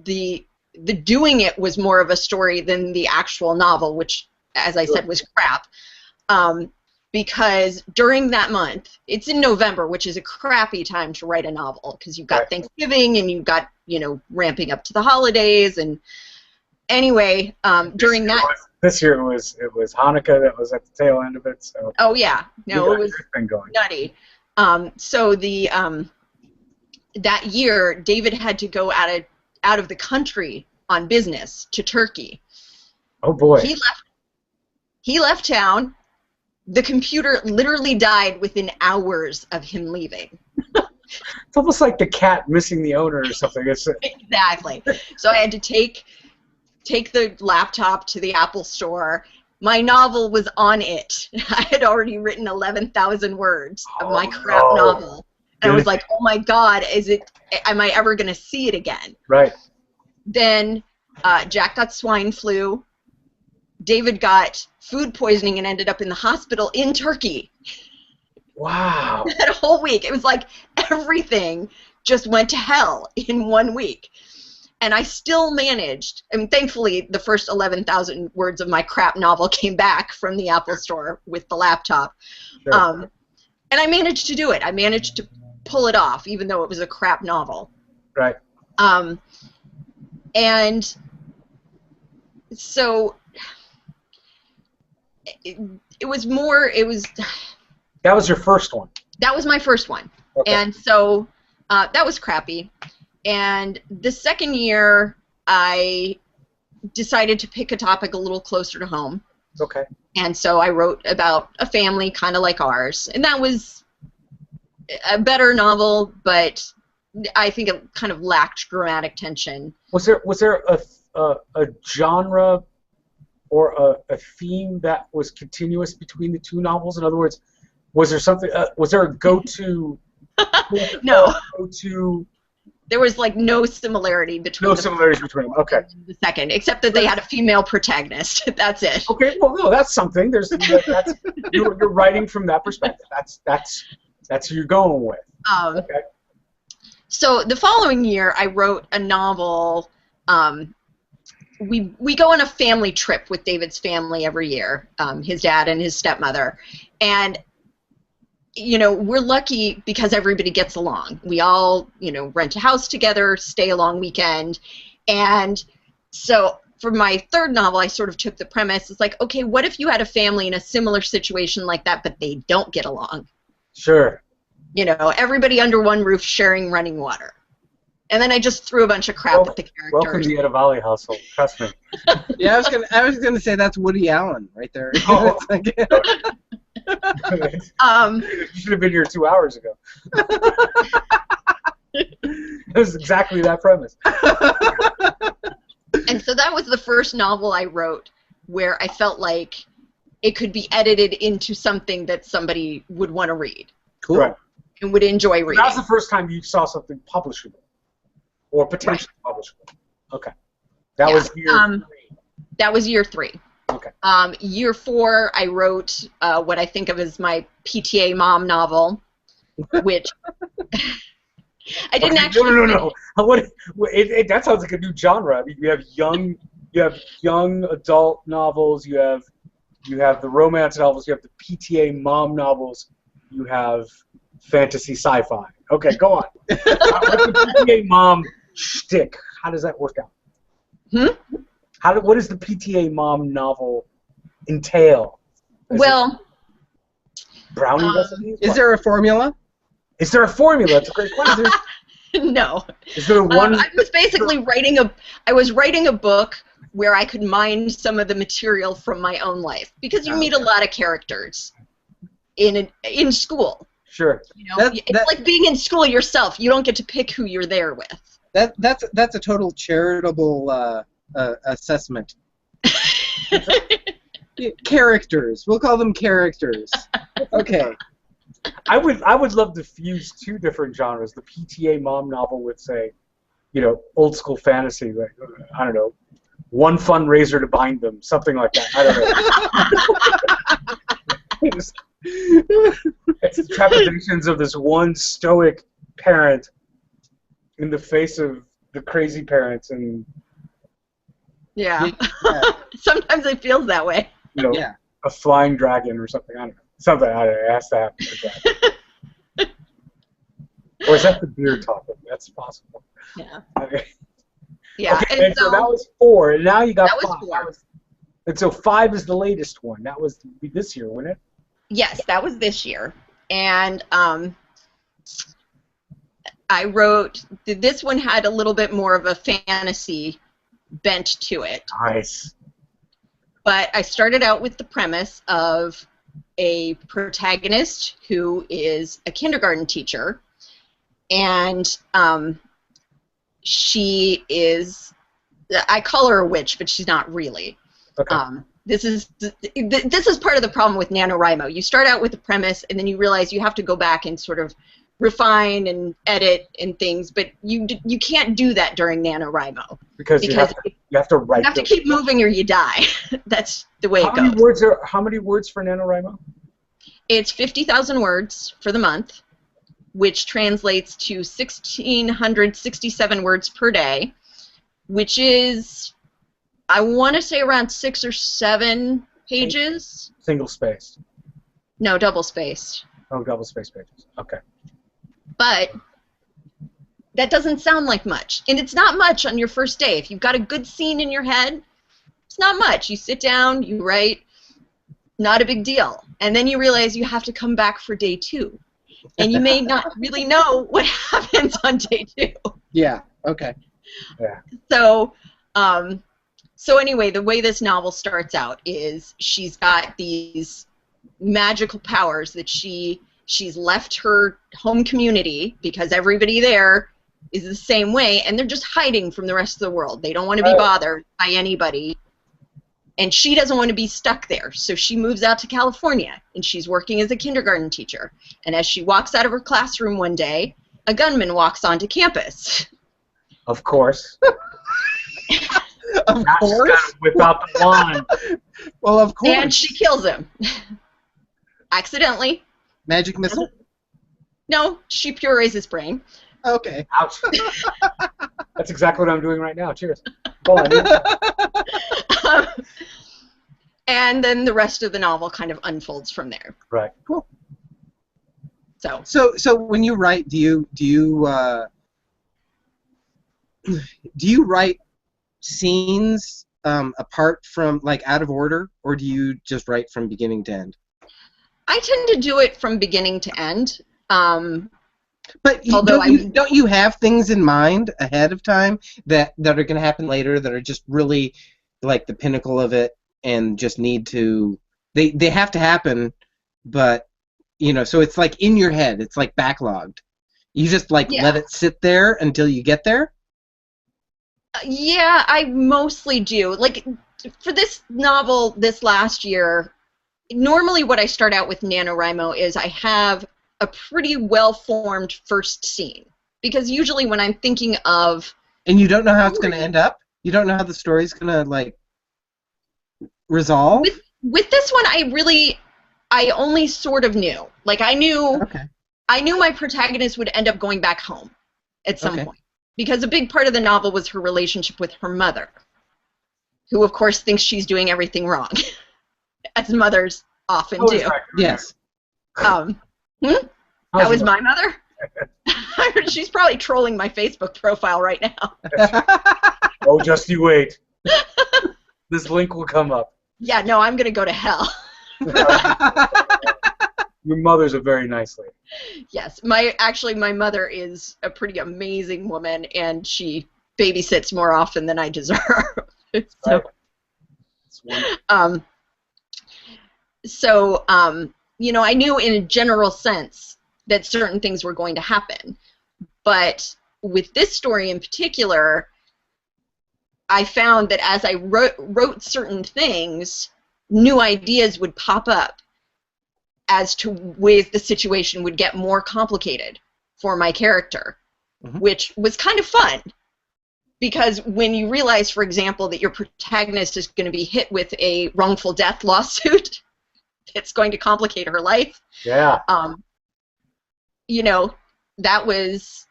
the doing it was more of a story than the actual novel, which, as I said, was crap. Because during that month, it's in November, which is a crappy time to write a novel, because you've got Thanksgiving and you've got, ramping up to the holidays. And anyway, during this year it was Hanukkah that was at the tail end of it. So oh yeah, no, it was nutty. So that year, David had to go out of the country on business to Turkey. Oh boy. He left town. The computer literally died within hours of him leaving. It's almost like the cat missing the owner or something. Exactly. So I had to take the laptop to the Apple store. My novel was on it. I had already written 11,000 words of my crap novel. And I was like, oh my God, am I ever going to see it again? Right. Then Jack got swine flu. David got food poisoning and ended up in the hospital in Turkey. Wow. That whole week. It was like everything just went to hell in 1 week. And I still managed, thankfully the first 11,000 words of my crap novel came back from the Apple store with the laptop. Sure. And I managed to do it. I managed to pull it off, even though it was a crap novel. Right. And so it was more, That was your first one? That was my first one. Okay. And so that was crappy. And the second year, I decided to pick a topic a little closer to home. Okay. And so I wrote about a family kind of like ours. And that was a better novel, but I think it kind of lacked dramatic tension. Was there a genre or a theme that was continuous between the two novels? In other words, was there something? Was there a go-to? No. Go-to. There was like no similarity between. No similarities between them. Okay. The second, except that they had a female protagonist. That's it. Okay. Well, no, that's something. You're writing from that perspective. That's who you're going with. Okay. So the following year, I wrote a novel. We go on a family trip with David's family every year, his dad and his stepmother, and we're lucky because everybody gets along. We all rent a house together, stay a long weekend, and so for my third novel, I sort of took the premise. It's like, okay, what if you had a family in a similar situation like that, but they don't get along? Sure. Everybody under one roof sharing running water. And then I just threw a bunch of crap at the characters. Welcome to the Etta Valley household. Trust me. Yeah, I was gonna say that's Woody Allen right there. Oh. You should have been here 2 hours ago. It was exactly that premise. And so that was the first novel I wrote where I felt like it could be edited into something that somebody would want to read. Cool. Right. And would enjoy reading. That was the first time you saw something publishable. Or potentially publishable. Okay. That was year 3. That was year 3. Okay. Year 4, I wrote what I think of as my PTA mom novel, which I didn't actually. No. That sounds like a new genre. I mean, you have young adult novels. You have the romance novels. You have the PTA mom novels. You have fantasy sci-fi. Okay, go on. What's the PTA mom shtick? How does that work out? What does the PTA mom novel entail? Brownie recipes? Is there a formula? Is there a formula? That's a great question. No. Is there one? I was basically writing a book where I could mine some of the material from my own life, because you meet a lot of characters in school. Sure. You know, it's like being in school yourself. You don't get to pick who you're there with. That's a total charitable assessment. Characters. We'll call them characters. Okay. I would love to fuse two different genres. The PTA mom novel with, say, old school fantasy, like, I don't know, one fundraiser to bind them, something like that. I don't know. It's the trepidations of this one stoic parent in the face of the crazy parents, and yeah. Sometimes it feels that way. A flying dragon or something. I don't know. Something, I don't know. It has to happen. Or is that the beer topic? That's possible. Yeah. Okay. Yeah. Okay, and so that was 4, and now you got 5. That was 4. And so 5 is the latest one. That was this year, wasn't it? Yes, that was this year. And I wrote, this one had a little bit more of a fantasy bent to it. Nice. But I started out with the premise of a protagonist who is a kindergarten teacher, and she is, I call her a witch, but she's not really. Okay. This is part of the problem with NaNoWriMo. You start out with the premise, and then you realize you have to go back and sort of refine and edit and things, but you can't do that during NaNoWriMo. Because you have to write. You have to keep moving or you die. That's the way it goes. How many words for NaNoWriMo? It's 50,000 words for the month, which translates to 1,667 words per day, which is, I want to say, around 6 or 7 pages. Single spaced. No, double spaced. Oh, double spaced pages. Okay. But that doesn't sound like much. And it's not much on your first day. If you've got a good scene in your head, it's not much. You sit down, you write, not a big deal. And then you realize you have to come back for day 2. And you may not really know what happens on day 2. Yeah, okay. Yeah. So anyway, the way this novel starts out is she's got these magical powers that she's left her home community because everybody there is the same way, and they're just hiding from the rest of the world. They don't want to be bothered by anybody, and she doesn't want to be stuck there, so she moves out to California, and she's working as a kindergarten teacher. And as she walks out of her classroom one day, a gunman walks onto campus. Of course. Of course? Without the wand. Well, of course. And she kills him. Accidentally. Magic missile? No, she purees his brain. Okay. Ouch. That's exactly what I'm doing right now. Cheers. Go on. And then the rest of the novel kind of unfolds from there. Right. Cool. So when you write, do you write scenes apart from, like, out of order, or do you just write from beginning to end? I tend to do it from beginning to end. But don't you have things in mind ahead of time that are going to happen later that are just really like the pinnacle of it and just need to they have to happen, but so it's like in your head, it's like backlogged. You just let it sit there until you get there? Yeah, I mostly do. Like for this novel this last year, normally what I start out with NaNoWriMo is I have a pretty well-formed first scene. Because usually when I'm thinking of... And you don't know how it's going to end up? You don't know how the story's going to, like, resolve? With this one, I only sort of knew. Like, I knew my protagonist would end up going back home at some point. Because a big part of the novel was her relationship with her mother, who, of course, thinks she's doing everything wrong. As mothers often do. Right. Yes. That was my mother? She's probably trolling my Facebook profile right now. Oh, just you wait. This link will come up. Yeah, no, I'm going to go to hell. Your mother's a very nice lady. Yes, actually my mother is a pretty amazing woman, and she babysits more often than I deserve. So, right. you know, I knew in a general sense that certain things were going to happen, but with this story in particular, I found that as I wrote certain things, new ideas would pop up as to ways the situation would get more complicated for my character, which was kind of fun. Because when you realize, for example, that your protagonist is going to be hit with a wrongful death lawsuit, it's going to complicate her life. Yeah. You know, that was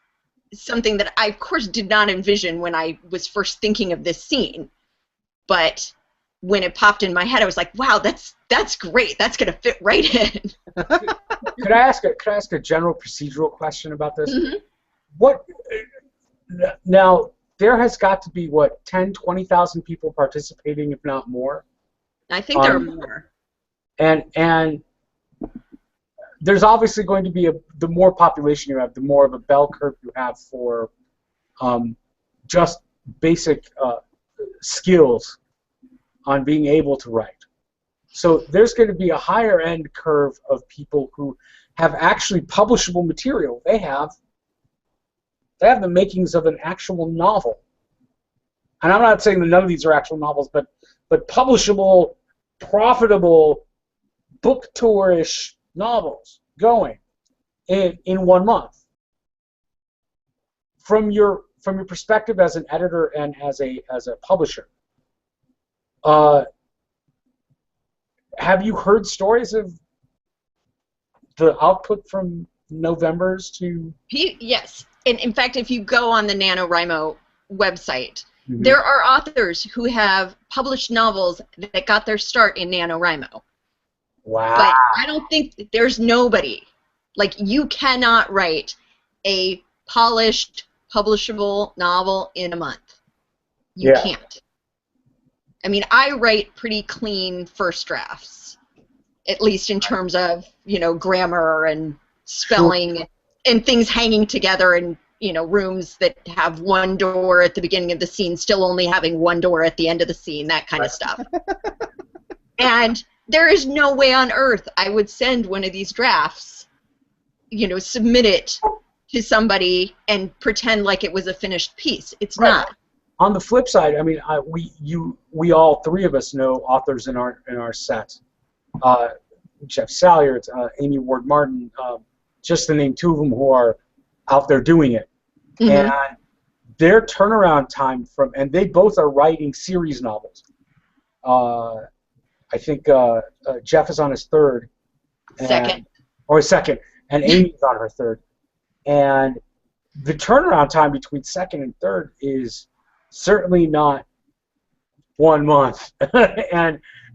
something that I, of course, did not envision when I was first thinking of this scene. But when it popped in my head, I was like, "Wow, that's great. That's going to fit right in." Could I ask a general procedural question about this? Mm-hmm. What now? There has got to be, what, 10, 20,000 people participating, if not more? I think there are more. And there's obviously going to be the more population you have, the more of a bell curve you have for just basic skills on being able to write. So there's going to be a higher end curve of people who have actually publishable material. They have the makings of an actual novel. And I'm not saying that none of these are actual novels, but publishable, profitable, book tour-ish novels going in 1 month. From your perspective as an editor and as a publisher, have you heard stories of the output from November's to? Yes. And in fact, if you go on the NaNoWriMo website, there are authors who have published novels that got their start in NaNoWriMo. Wow. But I don't think there's nobody. Like, you cannot write a polished, publishable novel in a month. You can't. I mean, I write pretty clean first drafts, at least in terms of, you know, grammar and spelling and things hanging together in, you know, rooms that have one door at the beginning of the scene still only having one door at the end of the scene, that kind of stuff. And there is no way on earth I would send one of these drafts, you know, submit it to somebody and pretend like it was a finished piece. It's not. On the flip side, I mean, we all three of us know authors in our set. Jeff Salyer, Amy Ward Martin, just to name two of them who are out there doing it. And their turnaround time and they both are writing series novels. I think Jeff is on his third. Second, and Amy's on her third. And the turnaround time between second and third is certainly not 1 month.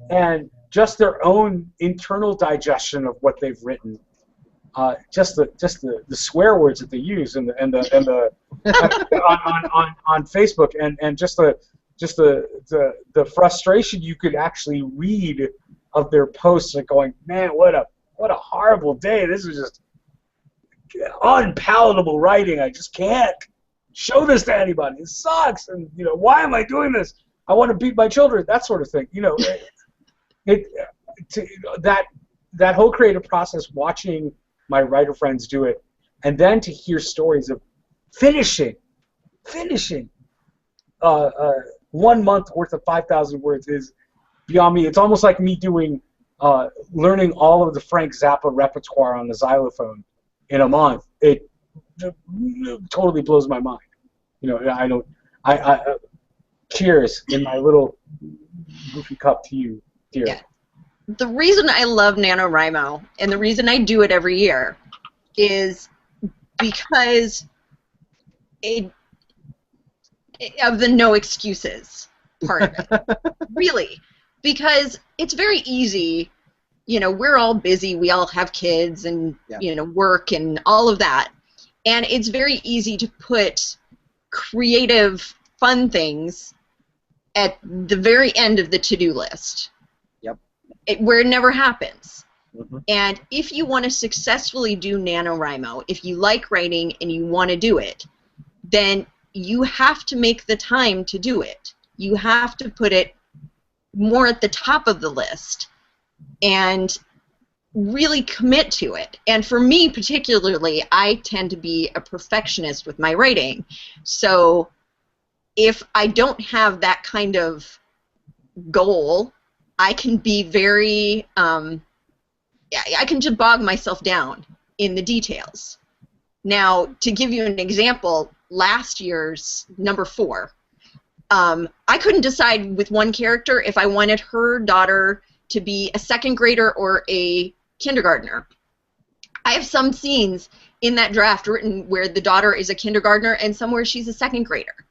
and just their own internal digestion of what they've written. Just the swear words that they use and the on Facebook and just the frustration you could actually read of their posts and going, man, what a horrible day. This is just unpalatable writing. I just can't show this to anybody. It sucks. And you know, why am I doing this? I want to beat my children. That sort of thing. You know, that whole creative process, watching my writer friends do it, and then to hear stories of finishing 1 month worth of 5,000 words is beyond me. It's almost like me doing learning all of the Frank Zappa repertoire on the xylophone in a month. It totally blows my mind. You know, I cheers in my little goofy cup to you, dear. Yeah. The reason I love NaNoWriMo and the reason I do it every year is because of the no excuses part of it. Really. Because it's very easy, you know, we're all busy, we all have kids and, you know, work and all of that. And it's very easy to put creative, fun things at the very end of the to-do list. Yep. Where it never happens. And if you want to successfully do NaNoWriMo, if you like writing and you want to do it, then you have to make the time to do it. You have to put it more at the top of the list and really commit to it. And for me particularly, I tend to be a perfectionist with my writing. So if I don't have that kind of goal, I can be very, I can just bog myself down in the details. Now, to give you an example, last year's number 4, I couldn't decide with one character if I wanted her daughter to be a 2nd grader or a kindergartner. I have some scenes in that draft written where the daughter is a kindergartner and some where she's a 2nd grader.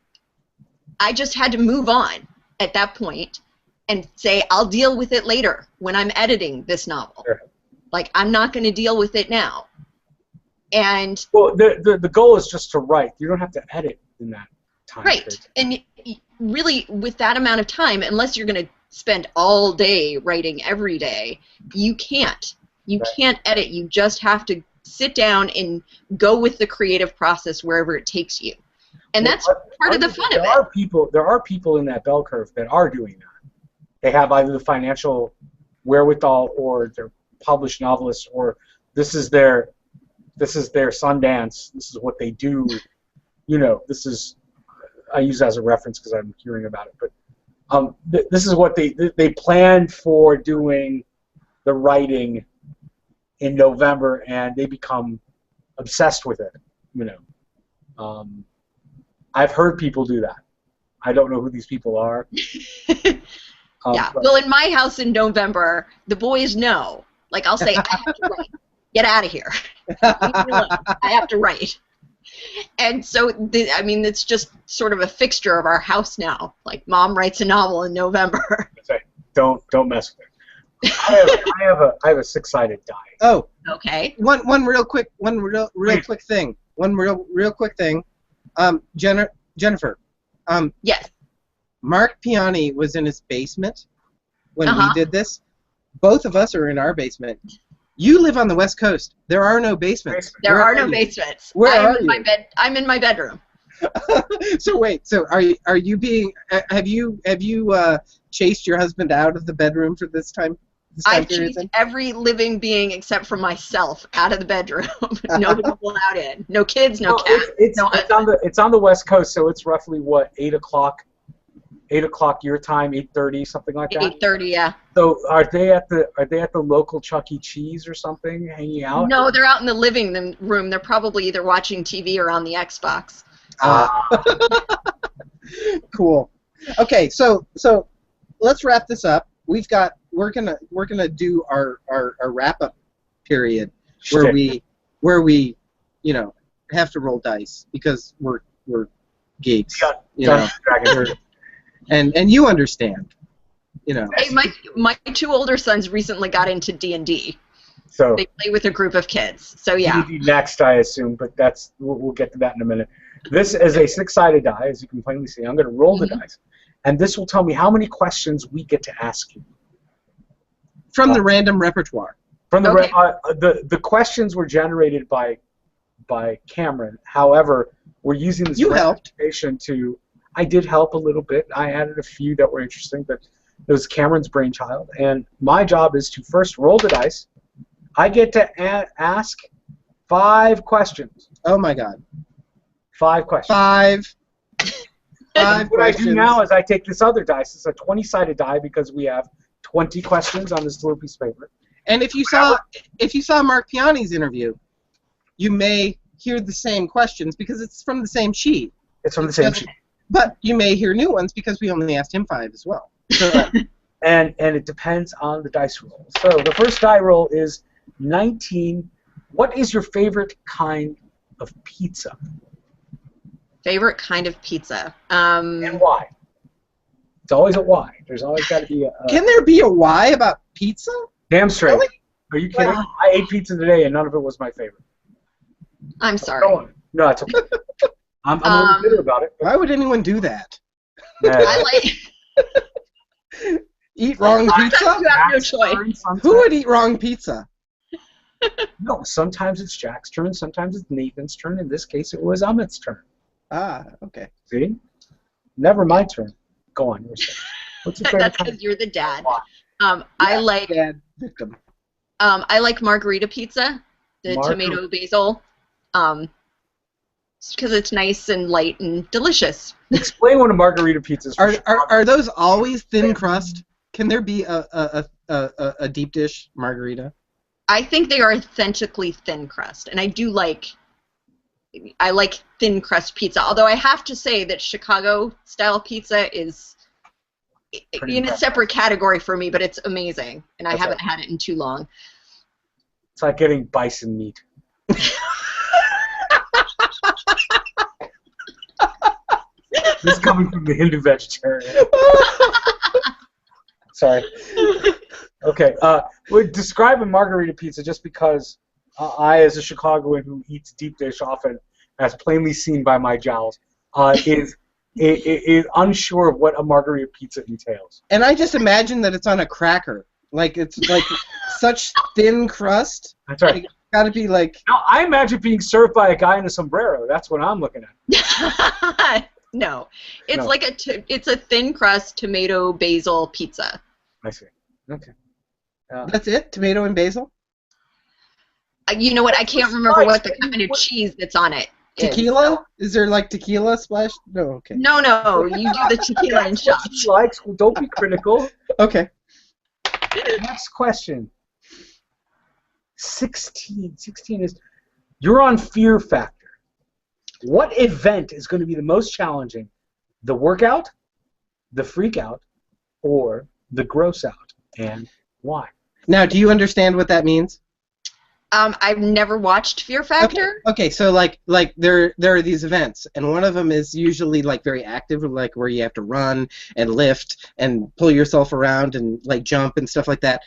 I just had to move on at that point and say, I'll deal with it later when I'm editing this novel. Sure. Like, I'm not going to deal with it now. And well, the goal is just to write. You don't have to edit in that time. Right. Period. And really, with that amount of time, unless you're going to spend all day writing every day, you can't. You can't edit. You just have to sit down and go with the creative process wherever it takes you. And that's part of the fun of it. There are people in that bell curve that are doing that. They have either the financial wherewithal, or they're published novelists, or this is their Sundance. This is what they do. You know, this is, I use it as a reference because I'm hearing about it. But this is what they planned for doing the writing in November, and they become obsessed with it. You know, I've heard people do that. I don't know who these people are. Yeah. Well, in my house in November, the boys know. Like, I'll say, I have to write. Get out of here. Leave me alone. I have to write. And so, I mean, it's just sort of a fixture of our house now. Like, Mom writes a novel in November. Don't mess with it. I have a 6-sided die. Oh. Okay. One real quick thing. One real quick thing. Jennifer. Yes. Mark Piani was in his basement when we did this. Both of us are in our basement. You live on the West Coast. There are no basements. There are no basements. Where are you? I'm in my bedroom. So wait. So are you being? Have you chased your husband out of the bedroom for this time? I've chased every living being except for myself out of the bedroom. Nobody allowed in. No kids. No cats. It's on the West Coast, so it's roughly what, 8 o'clock. 8 o'clock your time, 8:30, something like that. 8:30, yeah. So are they at the local Chuck E. Cheese or something, hanging out? No, they're out in the living room. They're probably either watching TV or on the Xbox. Cool. Okay, so let's wrap this up. We're gonna do our wrap up period where we have to roll dice because we're geeks. And you understand, Hey, my 2 older sons recently got into D&D. So they play with a group of kids. So yeah. D&D next, I assume, but we'll get to that in a minute. This is a 6-sided die, as you can plainly see. I'm going to roll the dice, and this will tell me how many questions we get to ask you from the random repertoire. From the questions were generated by Cameron. However, we're using this presentation to. I did help a little bit. I added a few that were interesting, but it was Cameron's brainchild. And my job is to first roll the dice. I get to ask 5 questions. Oh, my God. 5 questions. 5 what questions. I do now is I take this other dice. It's a 20-sided die because we have 20 questions on this little piece of paper. And if you saw Mark Piani's interview, you may hear the same questions because it's from the same sheet. It's from the same sheet. But you may hear new ones because we only asked him 5 as well. So, and it depends on the dice roll. So the first die roll is 19. What is your favorite kind of pizza? Favorite kind of pizza. And why? It's always a why. There's always got to be a... Can there be a why about pizza? Damn straight. Really? Are you kidding? Wow. I ate pizza today and none of it was my favorite. I'm sorry. No, it's okay. I'm a little bitter about it. Why would anyone do that? I eat wrong pizza? You have no choice. Who would eat wrong pizza? No, sometimes it's Jack's turn, sometimes it's Nathan's turn. In this case, it was Amit's turn. Ah, okay. See? Never my turn. Go on. What's your favorite That's because you're the dad. Yeah, I like dad victim. I like margarita pizza, the tomato basil, because it's nice and light and delicious. Explain what a margarita pizza is. Are those always thin crust? Can there be a deep dish margarita? I think they are authentically thin crust, and I like thin crust pizza. Although I have to say that Chicago style pizza is in a separate category for me, but it's amazing, and I haven't had it in too long. It's like getting bison meat. This is coming from the Hindu vegetarian. Sorry. Okay. Describe a margarita pizza, just because I, as a Chicagoan who eats deep dish often, as plainly seen by my jowls, is unsure of what a margarita pizza entails. And I just imagine that it's on a cracker. Like, it's like such thin crust. That's right. Like, it's got to be like... No, I imagine being served by a guy in a sombrero. That's what I'm looking at. No, it's like it's a thin crust tomato basil pizza. I see. Okay. That's it? Tomato and basil? You know what? I can't remember what the kind of cheese that's on it is. Tequila? Is there like tequila splash? No, okay. No, you do the tequila and shots. She likes. Don't be critical. Okay. Next question. 16 is, you're on Fear Factor. What event is going to be the most challenging? The workout, the freak out, or the gross out, and why? Now, do you understand what that means? I've never watched Fear Factor. Okay, so like there are these events, and one of them is usually like very active, like where you have to run and lift and pull yourself around and like jump and stuff like that.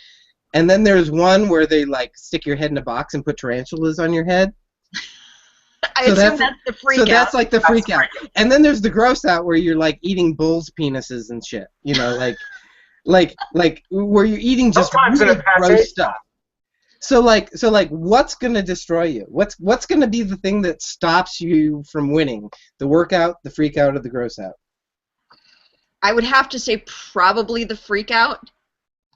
And then there's one where they like stick your head in a box and put tarantulas on your head. I assume that's the freak out. So that's like the freak out. And then there's the gross out where you're like eating bulls' penises and shit. You know, like where you're eating just really gross stuff. So like what's gonna destroy you? What's gonna be the thing that stops you from winning? The workout, the freak out, or the gross out? I would have to say probably the freak out.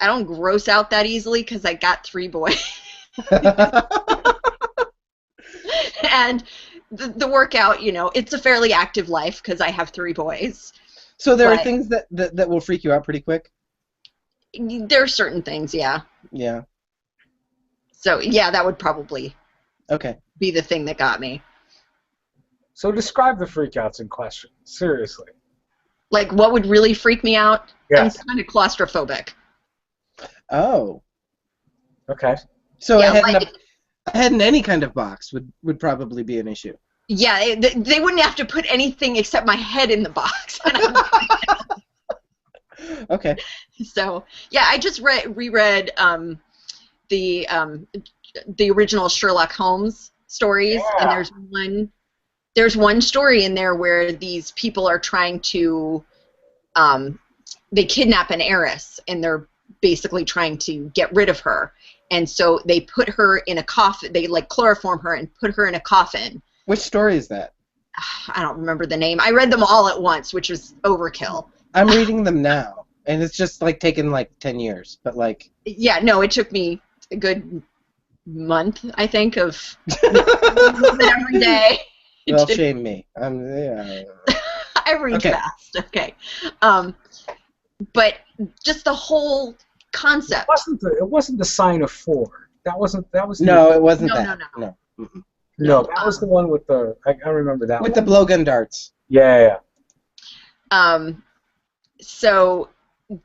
I don't gross out that easily because I got 3 boys. And the workout, you know, it's a fairly active life because I have 3 boys. So there are things that will freak you out pretty quick? There are certain things, yeah. Yeah. So, yeah, that would probably be the thing that got me. So describe the freakouts in question. Seriously. Like, what would really freak me out? Yes. I'm kind of claustrophobic. Oh. Okay. So yeah, a head in any kind of box would probably be an issue. Yeah, they wouldn't have to put anything except my head in the box. Okay. So, yeah, I just reread the original Sherlock Holmes stories, and there's one story in there where these people are trying to they kidnap an heiress, and they're basically trying to get rid of her, and so they put her in a coffin. They like chloroform her and put her in a coffin. Which story is that? I don't remember the name. I read them all at once, which was overkill. I'm reading them now, and it's just like taken like 10 years, but like. Yeah, no, it took me a good month, I think, of every day. Well, shame me. I read fast. Okay, but just the whole concept. It wasn't the Sign of 4. That was. No, it wasn't that. No. No, that was the one with the. I remember that. With the blowgun darts. Yeah. So,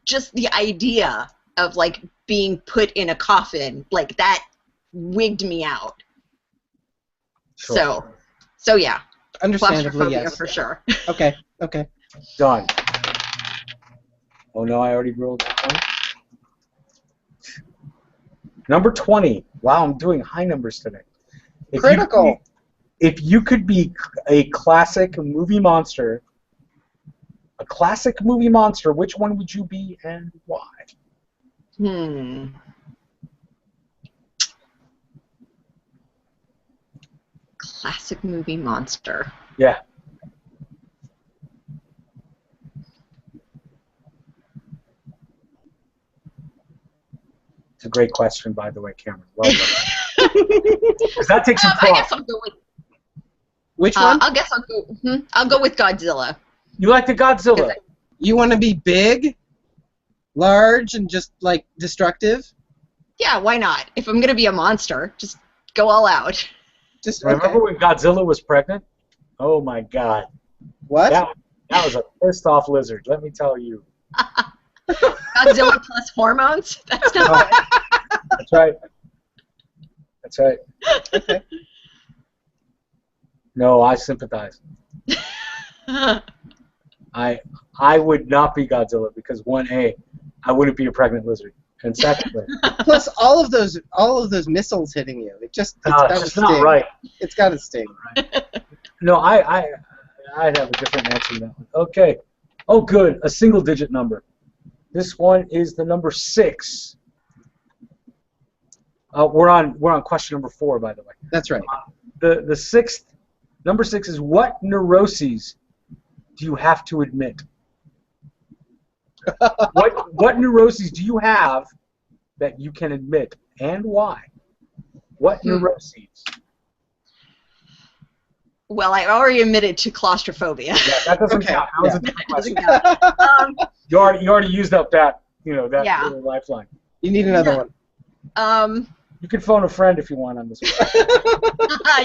just the idea of like being put in a coffin, like that, wigged me out. Sure. So yeah. Understandably, yes. For sure. Okay. Done. Oh no, I already rolled that one. Number 20. Wow, I'm doing high numbers today. Critical. If you could be a classic movie monster, which one would you be and why? classic movie monster. Yeah. It's a great question, by the way, Cameron. Well done. Because that takes some thought. I guess I'll go with. Which one? I'll go with Godzilla. You like the Godzilla? You want to be big, large, and just like destructive? Yeah, why not? If I'm gonna be a monster, just go all out. Just remember when Godzilla was pregnant? Oh my God. What? That was a pissed off lizard. Let me tell you. Godzilla plus hormones? That's not good. That's right. That's right. Okay. No, I sympathize. I would not be Godzilla because 1A, I wouldn't be a pregnant lizard, and secondly, plus all of those missiles hitting you. It's gotta sting. Not right. It's gotta sting. Right. No, I'd have a different answer than that one. Okay. Oh, good. A single-digit number. This one is the number 6. We're on question number 4, by the way. That's right. The sixth. Number 6 is, what neuroses do you have to admit? what neuroses do you have that you can admit, and why? What neuroses? Well, I already admitted to claustrophobia. Yeah, that doesn't count. That was a different question. You already used up that little lifeline. You need another one. You can phone a friend if you want on this one.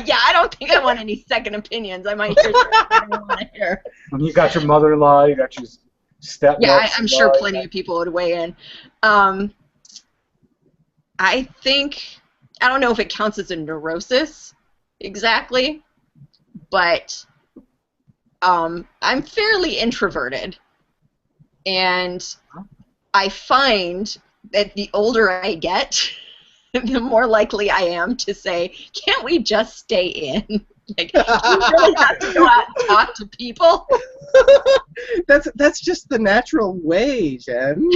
Yeah, I don't think I want any second opinions. I might hear something I don't want to hear. You got your mother-in-law, you got your stepmother. Yeah, I'm sure plenty of people would weigh in. I think, I don't know if it counts as a neurosis exactly, but I'm fairly introverted. And I find that the older I get, the more likely I am to say, can't we just stay in? Like, you really have to go out and talk to people? That's just the natural way, Jen.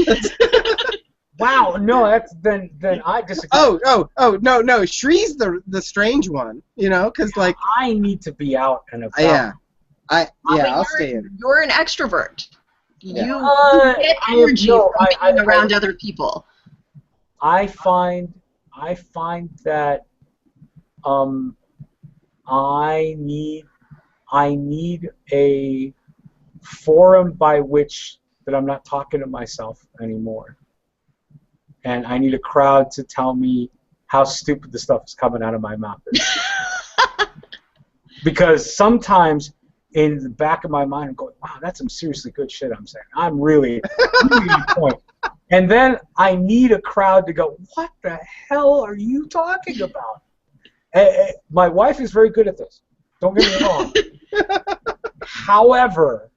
Wow, no, then I disagree. Oh, no, Shree's the strange one, because like I need to be out and about. Yeah, I'll stay in. You're an extrovert. Yeah. You get energy from being around other people. I find that I need a forum by which that I'm not talking to myself anymore, and I need a crowd to tell me how stupid the stuff is coming out of my mouth. Because sometimes in the back of my mind I'm going, wow, that's some seriously good shit I'm saying. I'm really on point. And then I need a crowd to go, what the hell are you talking about? My wife is very good at this. Don't get me wrong. However,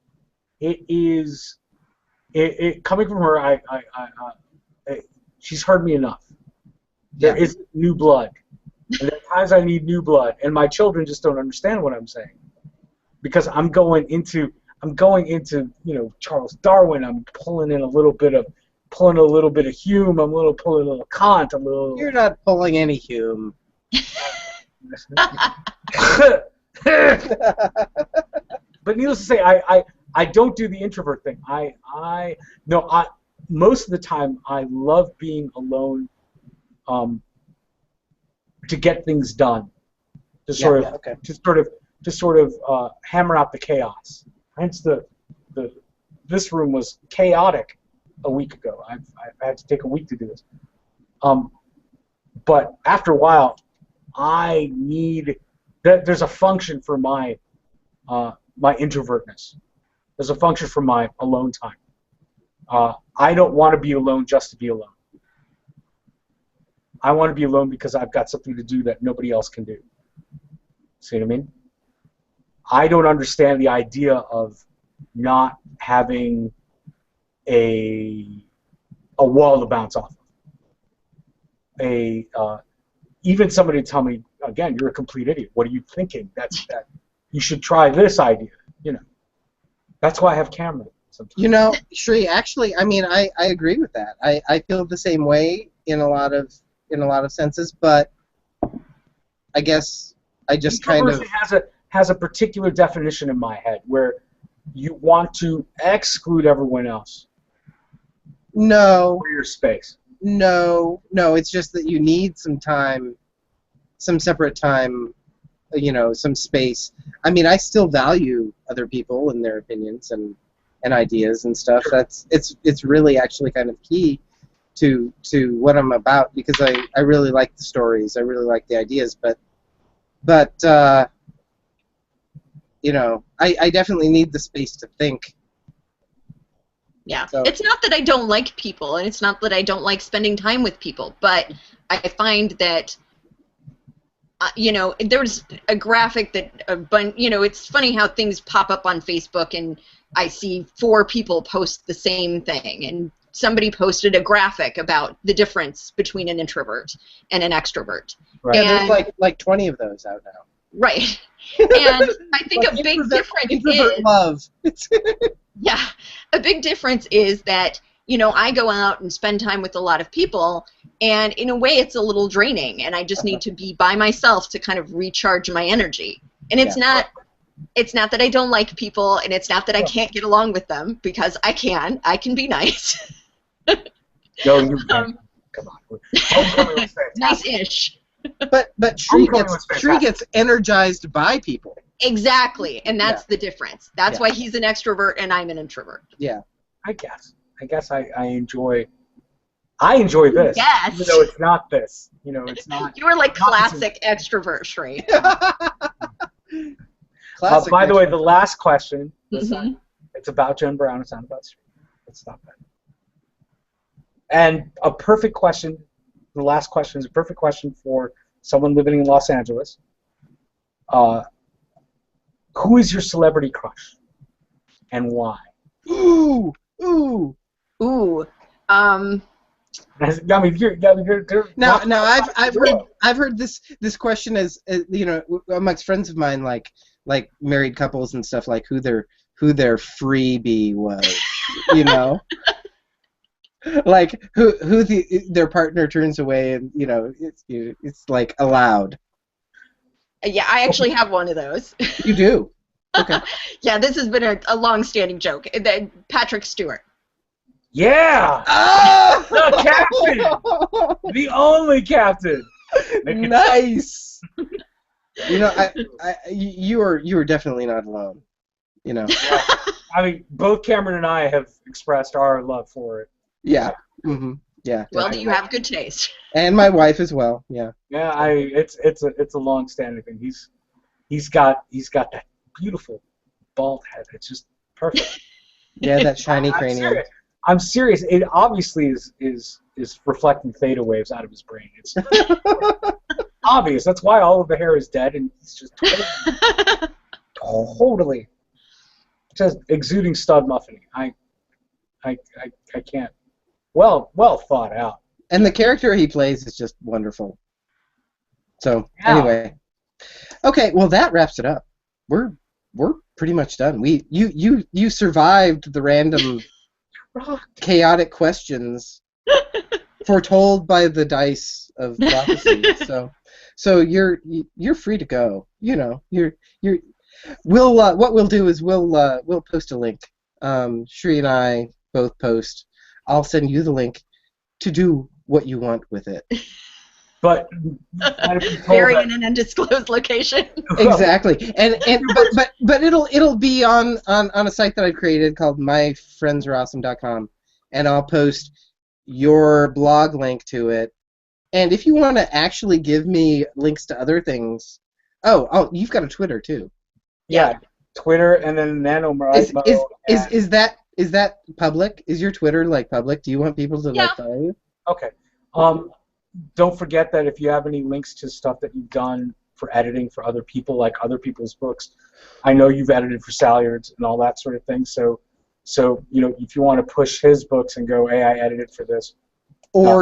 coming from her, she's heard me enough. There is new blood. And there are times I need new blood, and my children just don't understand what I'm saying. Because I'm going into Charles Darwin. I'm pulling a little bit of Hume. I'm pulling a little Kant. You're not pulling any Hume. But needless to say, I don't do the introvert thing. Most of the time I love being alone, to get things done, to sort of hammer out the chaos. Hence this room was chaotic a week ago. I had to take a week to do this. But after a while, I need there's a function for my my introvertness. There's a function for my alone time. I don't want to be alone just to be alone. I want to be alone because I've got something to do that nobody else can do. See what I mean? I don't understand the idea of not having a wall to bounce off of. Even somebody tell me, again, you're a complete idiot. What are you thinking? That you should try this idea. That's why I have camera sometimes. Sree, actually, I mean, I agree with that. I feel the same way in a lot of senses, but I guess I just kind of has a particular definition in my head where you want to exclude everyone else. No. For your space. No, it's just that you need some time, some separate time, you know, some space. I mean, I still value other people and their opinions and ideas and stuff. Sure. It's really actually kind of key to what I'm about, because I really like the stories, I really like the ideas, but you know, I definitely need the space to think. Yeah, so. It's not that I don't like people, and it's not that I don't like spending time with people, but I find that, you know, there's a graphic that, you know, it's funny how things pop up on Facebook, and I see 4 people post the same thing, and somebody posted a graphic about the difference between an introvert and an extrovert. Right. And there's like 20 of those out now. Right. And I think a big difference is love. Yeah, a big difference is that, you know, I go out and spend time with a lot of people, and in a way it's a little draining, and I just need to be by myself to kind of recharge my energy. And it's not that I don't like people, and it's not that I can't get along with them, because I can be nice. No, you can't. Come on. Nice-ish. But Sree gets energized by people. Exactly, and that's the difference. That's why he's an extrovert and I'm an introvert. Yeah. I guess I enjoy this. Yes. Even though it's not this. You know, it's not. You were like classic extrovert, Sree. By the way, the last question, it's about Jen Brown, it's not about Sree. Let's stop that. And a perfect question, the last question is a perfect question for someone living in Los Angeles. Who is your celebrity crush, and why? Ooh. I mean, No, I've heard this question as you know, amongst friends of mine, like married couples and stuff, like who their freebie was, you know. Like who their partner turns away, and you know, it's like allowed. Yeah, I actually have one of those. You do? Okay. Yeah, this has been a long-standing joke. Patrick Stewart. Yeah! Ah! The captain! The only captain! Nice! You know, you were definitely not alone. You know. Yeah. I mean, both Cameron and I have expressed our love for it. Yeah. Mm-hmm. Yeah. Well, do you have good taste? And my wife as well. Yeah. Yeah, it's a long-standing thing. He's got that beautiful bald head. It's just perfect. Yeah, that shiny cranium. I'm serious. It obviously is reflecting theta waves out of his brain. It's obvious. That's why all of the hair is dead, and he's just totally just exuding stud muffining. I can't. Well thought out. And the character he plays is just wonderful. So anyway, okay. Well, that wraps it up. We're pretty much done. You survived the random chaotic questions foretold by the dice of prophecy. So you're free to go. You know, what we'll do is we'll post a link. Sree and I both post. I'll send you the link to do what you want with it. But very in an undisclosed location. Exactly, but it'll be on a site that I've created called MyFriendsAreAwesome.com, and I'll post your blog link to it. And if you want to actually give me links to other things, you've got a Twitter too. Yeah, Twitter, and then NaNoWriMo. Is that public? Is your Twitter like public? Do you want people to like follow you? Okay. Don't forget that if you have any links to stuff that you've done for editing for other people, like other people's books, I know you've edited for Salyards and all that sort of thing. So you know, if you want to push his books and go, hey, I edited for this. How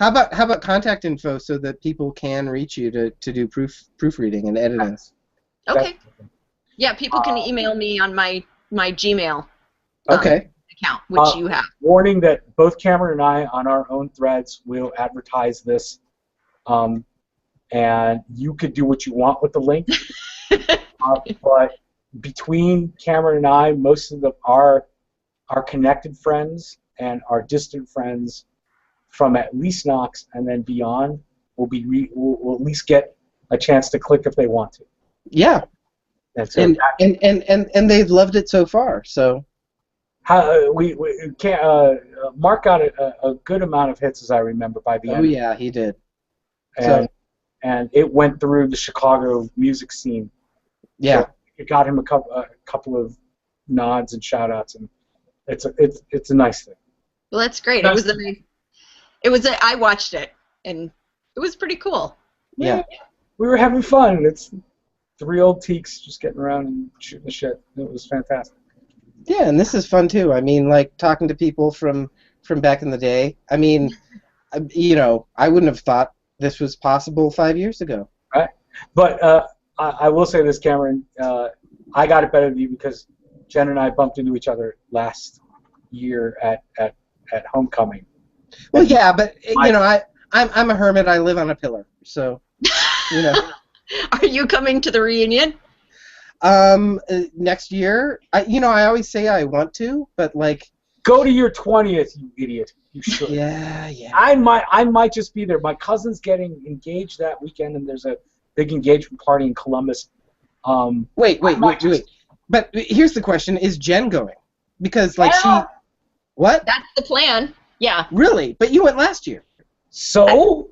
about contact info so that people can reach you to do proofreading and editing? Okay. Yeah, people can email me on my Gmail account, which you have. Warning that both Cameron and I, on our own threads, will advertise this and you could do what you want with the link. But between Cameron and I, most of our connected friends and our distant friends from at least Knox and then beyond will at least get a chance to click if they want to. Yeah. And they've loved it so far. So Mark got a good amount of hits, as I remember, by the end. Oh yeah, he did. And it went through the Chicago music scene. Yeah. So it got him a couple of nods and shout outs, and it's a nice thing. Well, that's great. Nice. I watched it, and it was pretty cool. Yeah. We were having fun. It's 3 old teaks just getting around and shooting the shit. It was fantastic. Yeah, and this is fun too. I mean, like talking to people from back in the day. I mean, you know, I wouldn't have thought this was possible 5 years ago. Right. But I will say this, Cameron. I got it better than you because Jen and I bumped into each other last year at homecoming. Well, yeah, but you know, I'm a hermit. I live on a pillar, so you know. Are you coming to the reunion? Next year. I always say I want to, but like. Go to your 20th, you idiot. You should. Yeah. I might just be there. My cousin's getting engaged that weekend, and there's a big engagement party in Columbus. Wait. But here's the question: is Jen going? Because like she. What? That's the plan. Yeah. Really? But you went last year. So?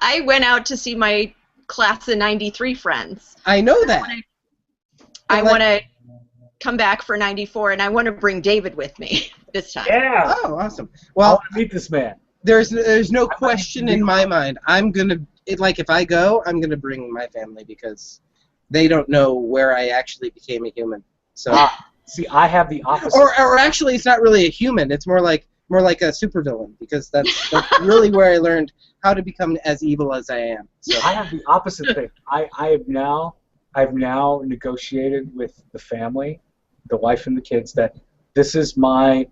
I went out to see my class of '93 friends. I know that. I want to come back for '94, and I want to bring David with me this time. Yeah. Oh, awesome. Well, I want to meet this man. There's no question in my mind. I'm gonna if I go, I'm gonna bring my family because they don't know where I actually became a human. So. See, I have the opposite. Or actually, it's not really a human. It's more like a supervillain because that's really where I learned how to become as evil as I am. So. I have the opposite thing. I've now negotiated with the family, the wife and the kids, that this is my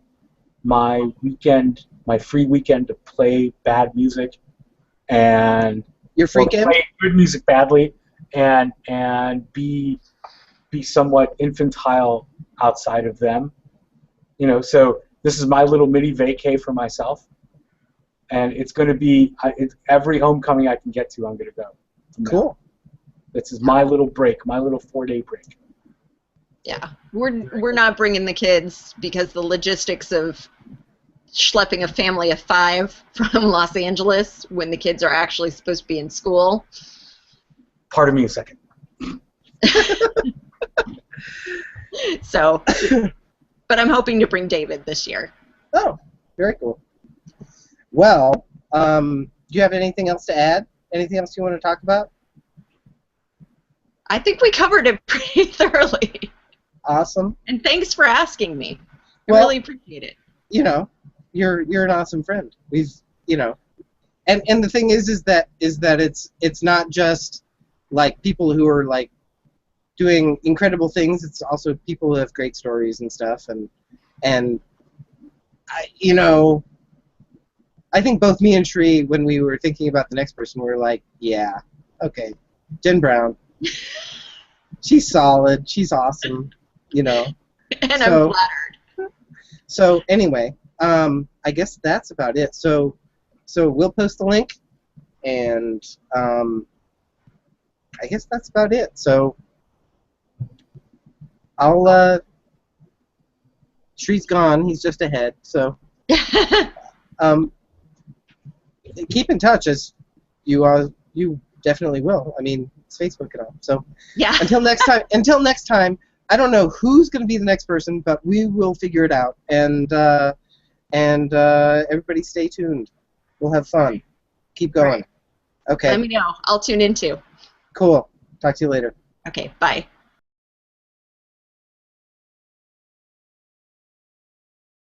weekend, my free weekend to play bad music, and your free weekend? Play good music badly, and be somewhat infantile outside of them, you know. So this is my little mini vacay for myself, and it's going to be every homecoming I can get to. I'm going to go. Cool. This is my little break, my little 4-day break. Yeah, we're not bringing the kids because the logistics of schlepping a family of 5 from Los Angeles when the kids are actually supposed to be in school. Pardon me a second. So, but I'm hoping to bring David this year. Oh, very cool. Well, do you have anything else to add? Anything else you want to talk about? I think we covered it pretty thoroughly. Awesome. And thanks for asking me. I really appreciate it. You know, you're an awesome friend. And the thing is that it's not just like people who are like doing incredible things. It's also people who have great stories and stuff. And I think both me and Sree, when we were thinking about the next person, we were like, yeah, okay, Jen Brown. She's solid. She's awesome. You know. And I'm flattered. So anyway, I guess that's about it. So we'll post the link, and I guess that's about it. So Sree's gone. He's just ahead. So keep in touch, as you definitely will. I mean, it's Facebook and all. So yeah. Until next time. I don't know who's going to be the next person, but we will figure it out. And everybody stay tuned. We'll have fun. Keep going. Right. Okay. Let me know. I'll tune in too. Cool. Talk to you later. Okay. Bye.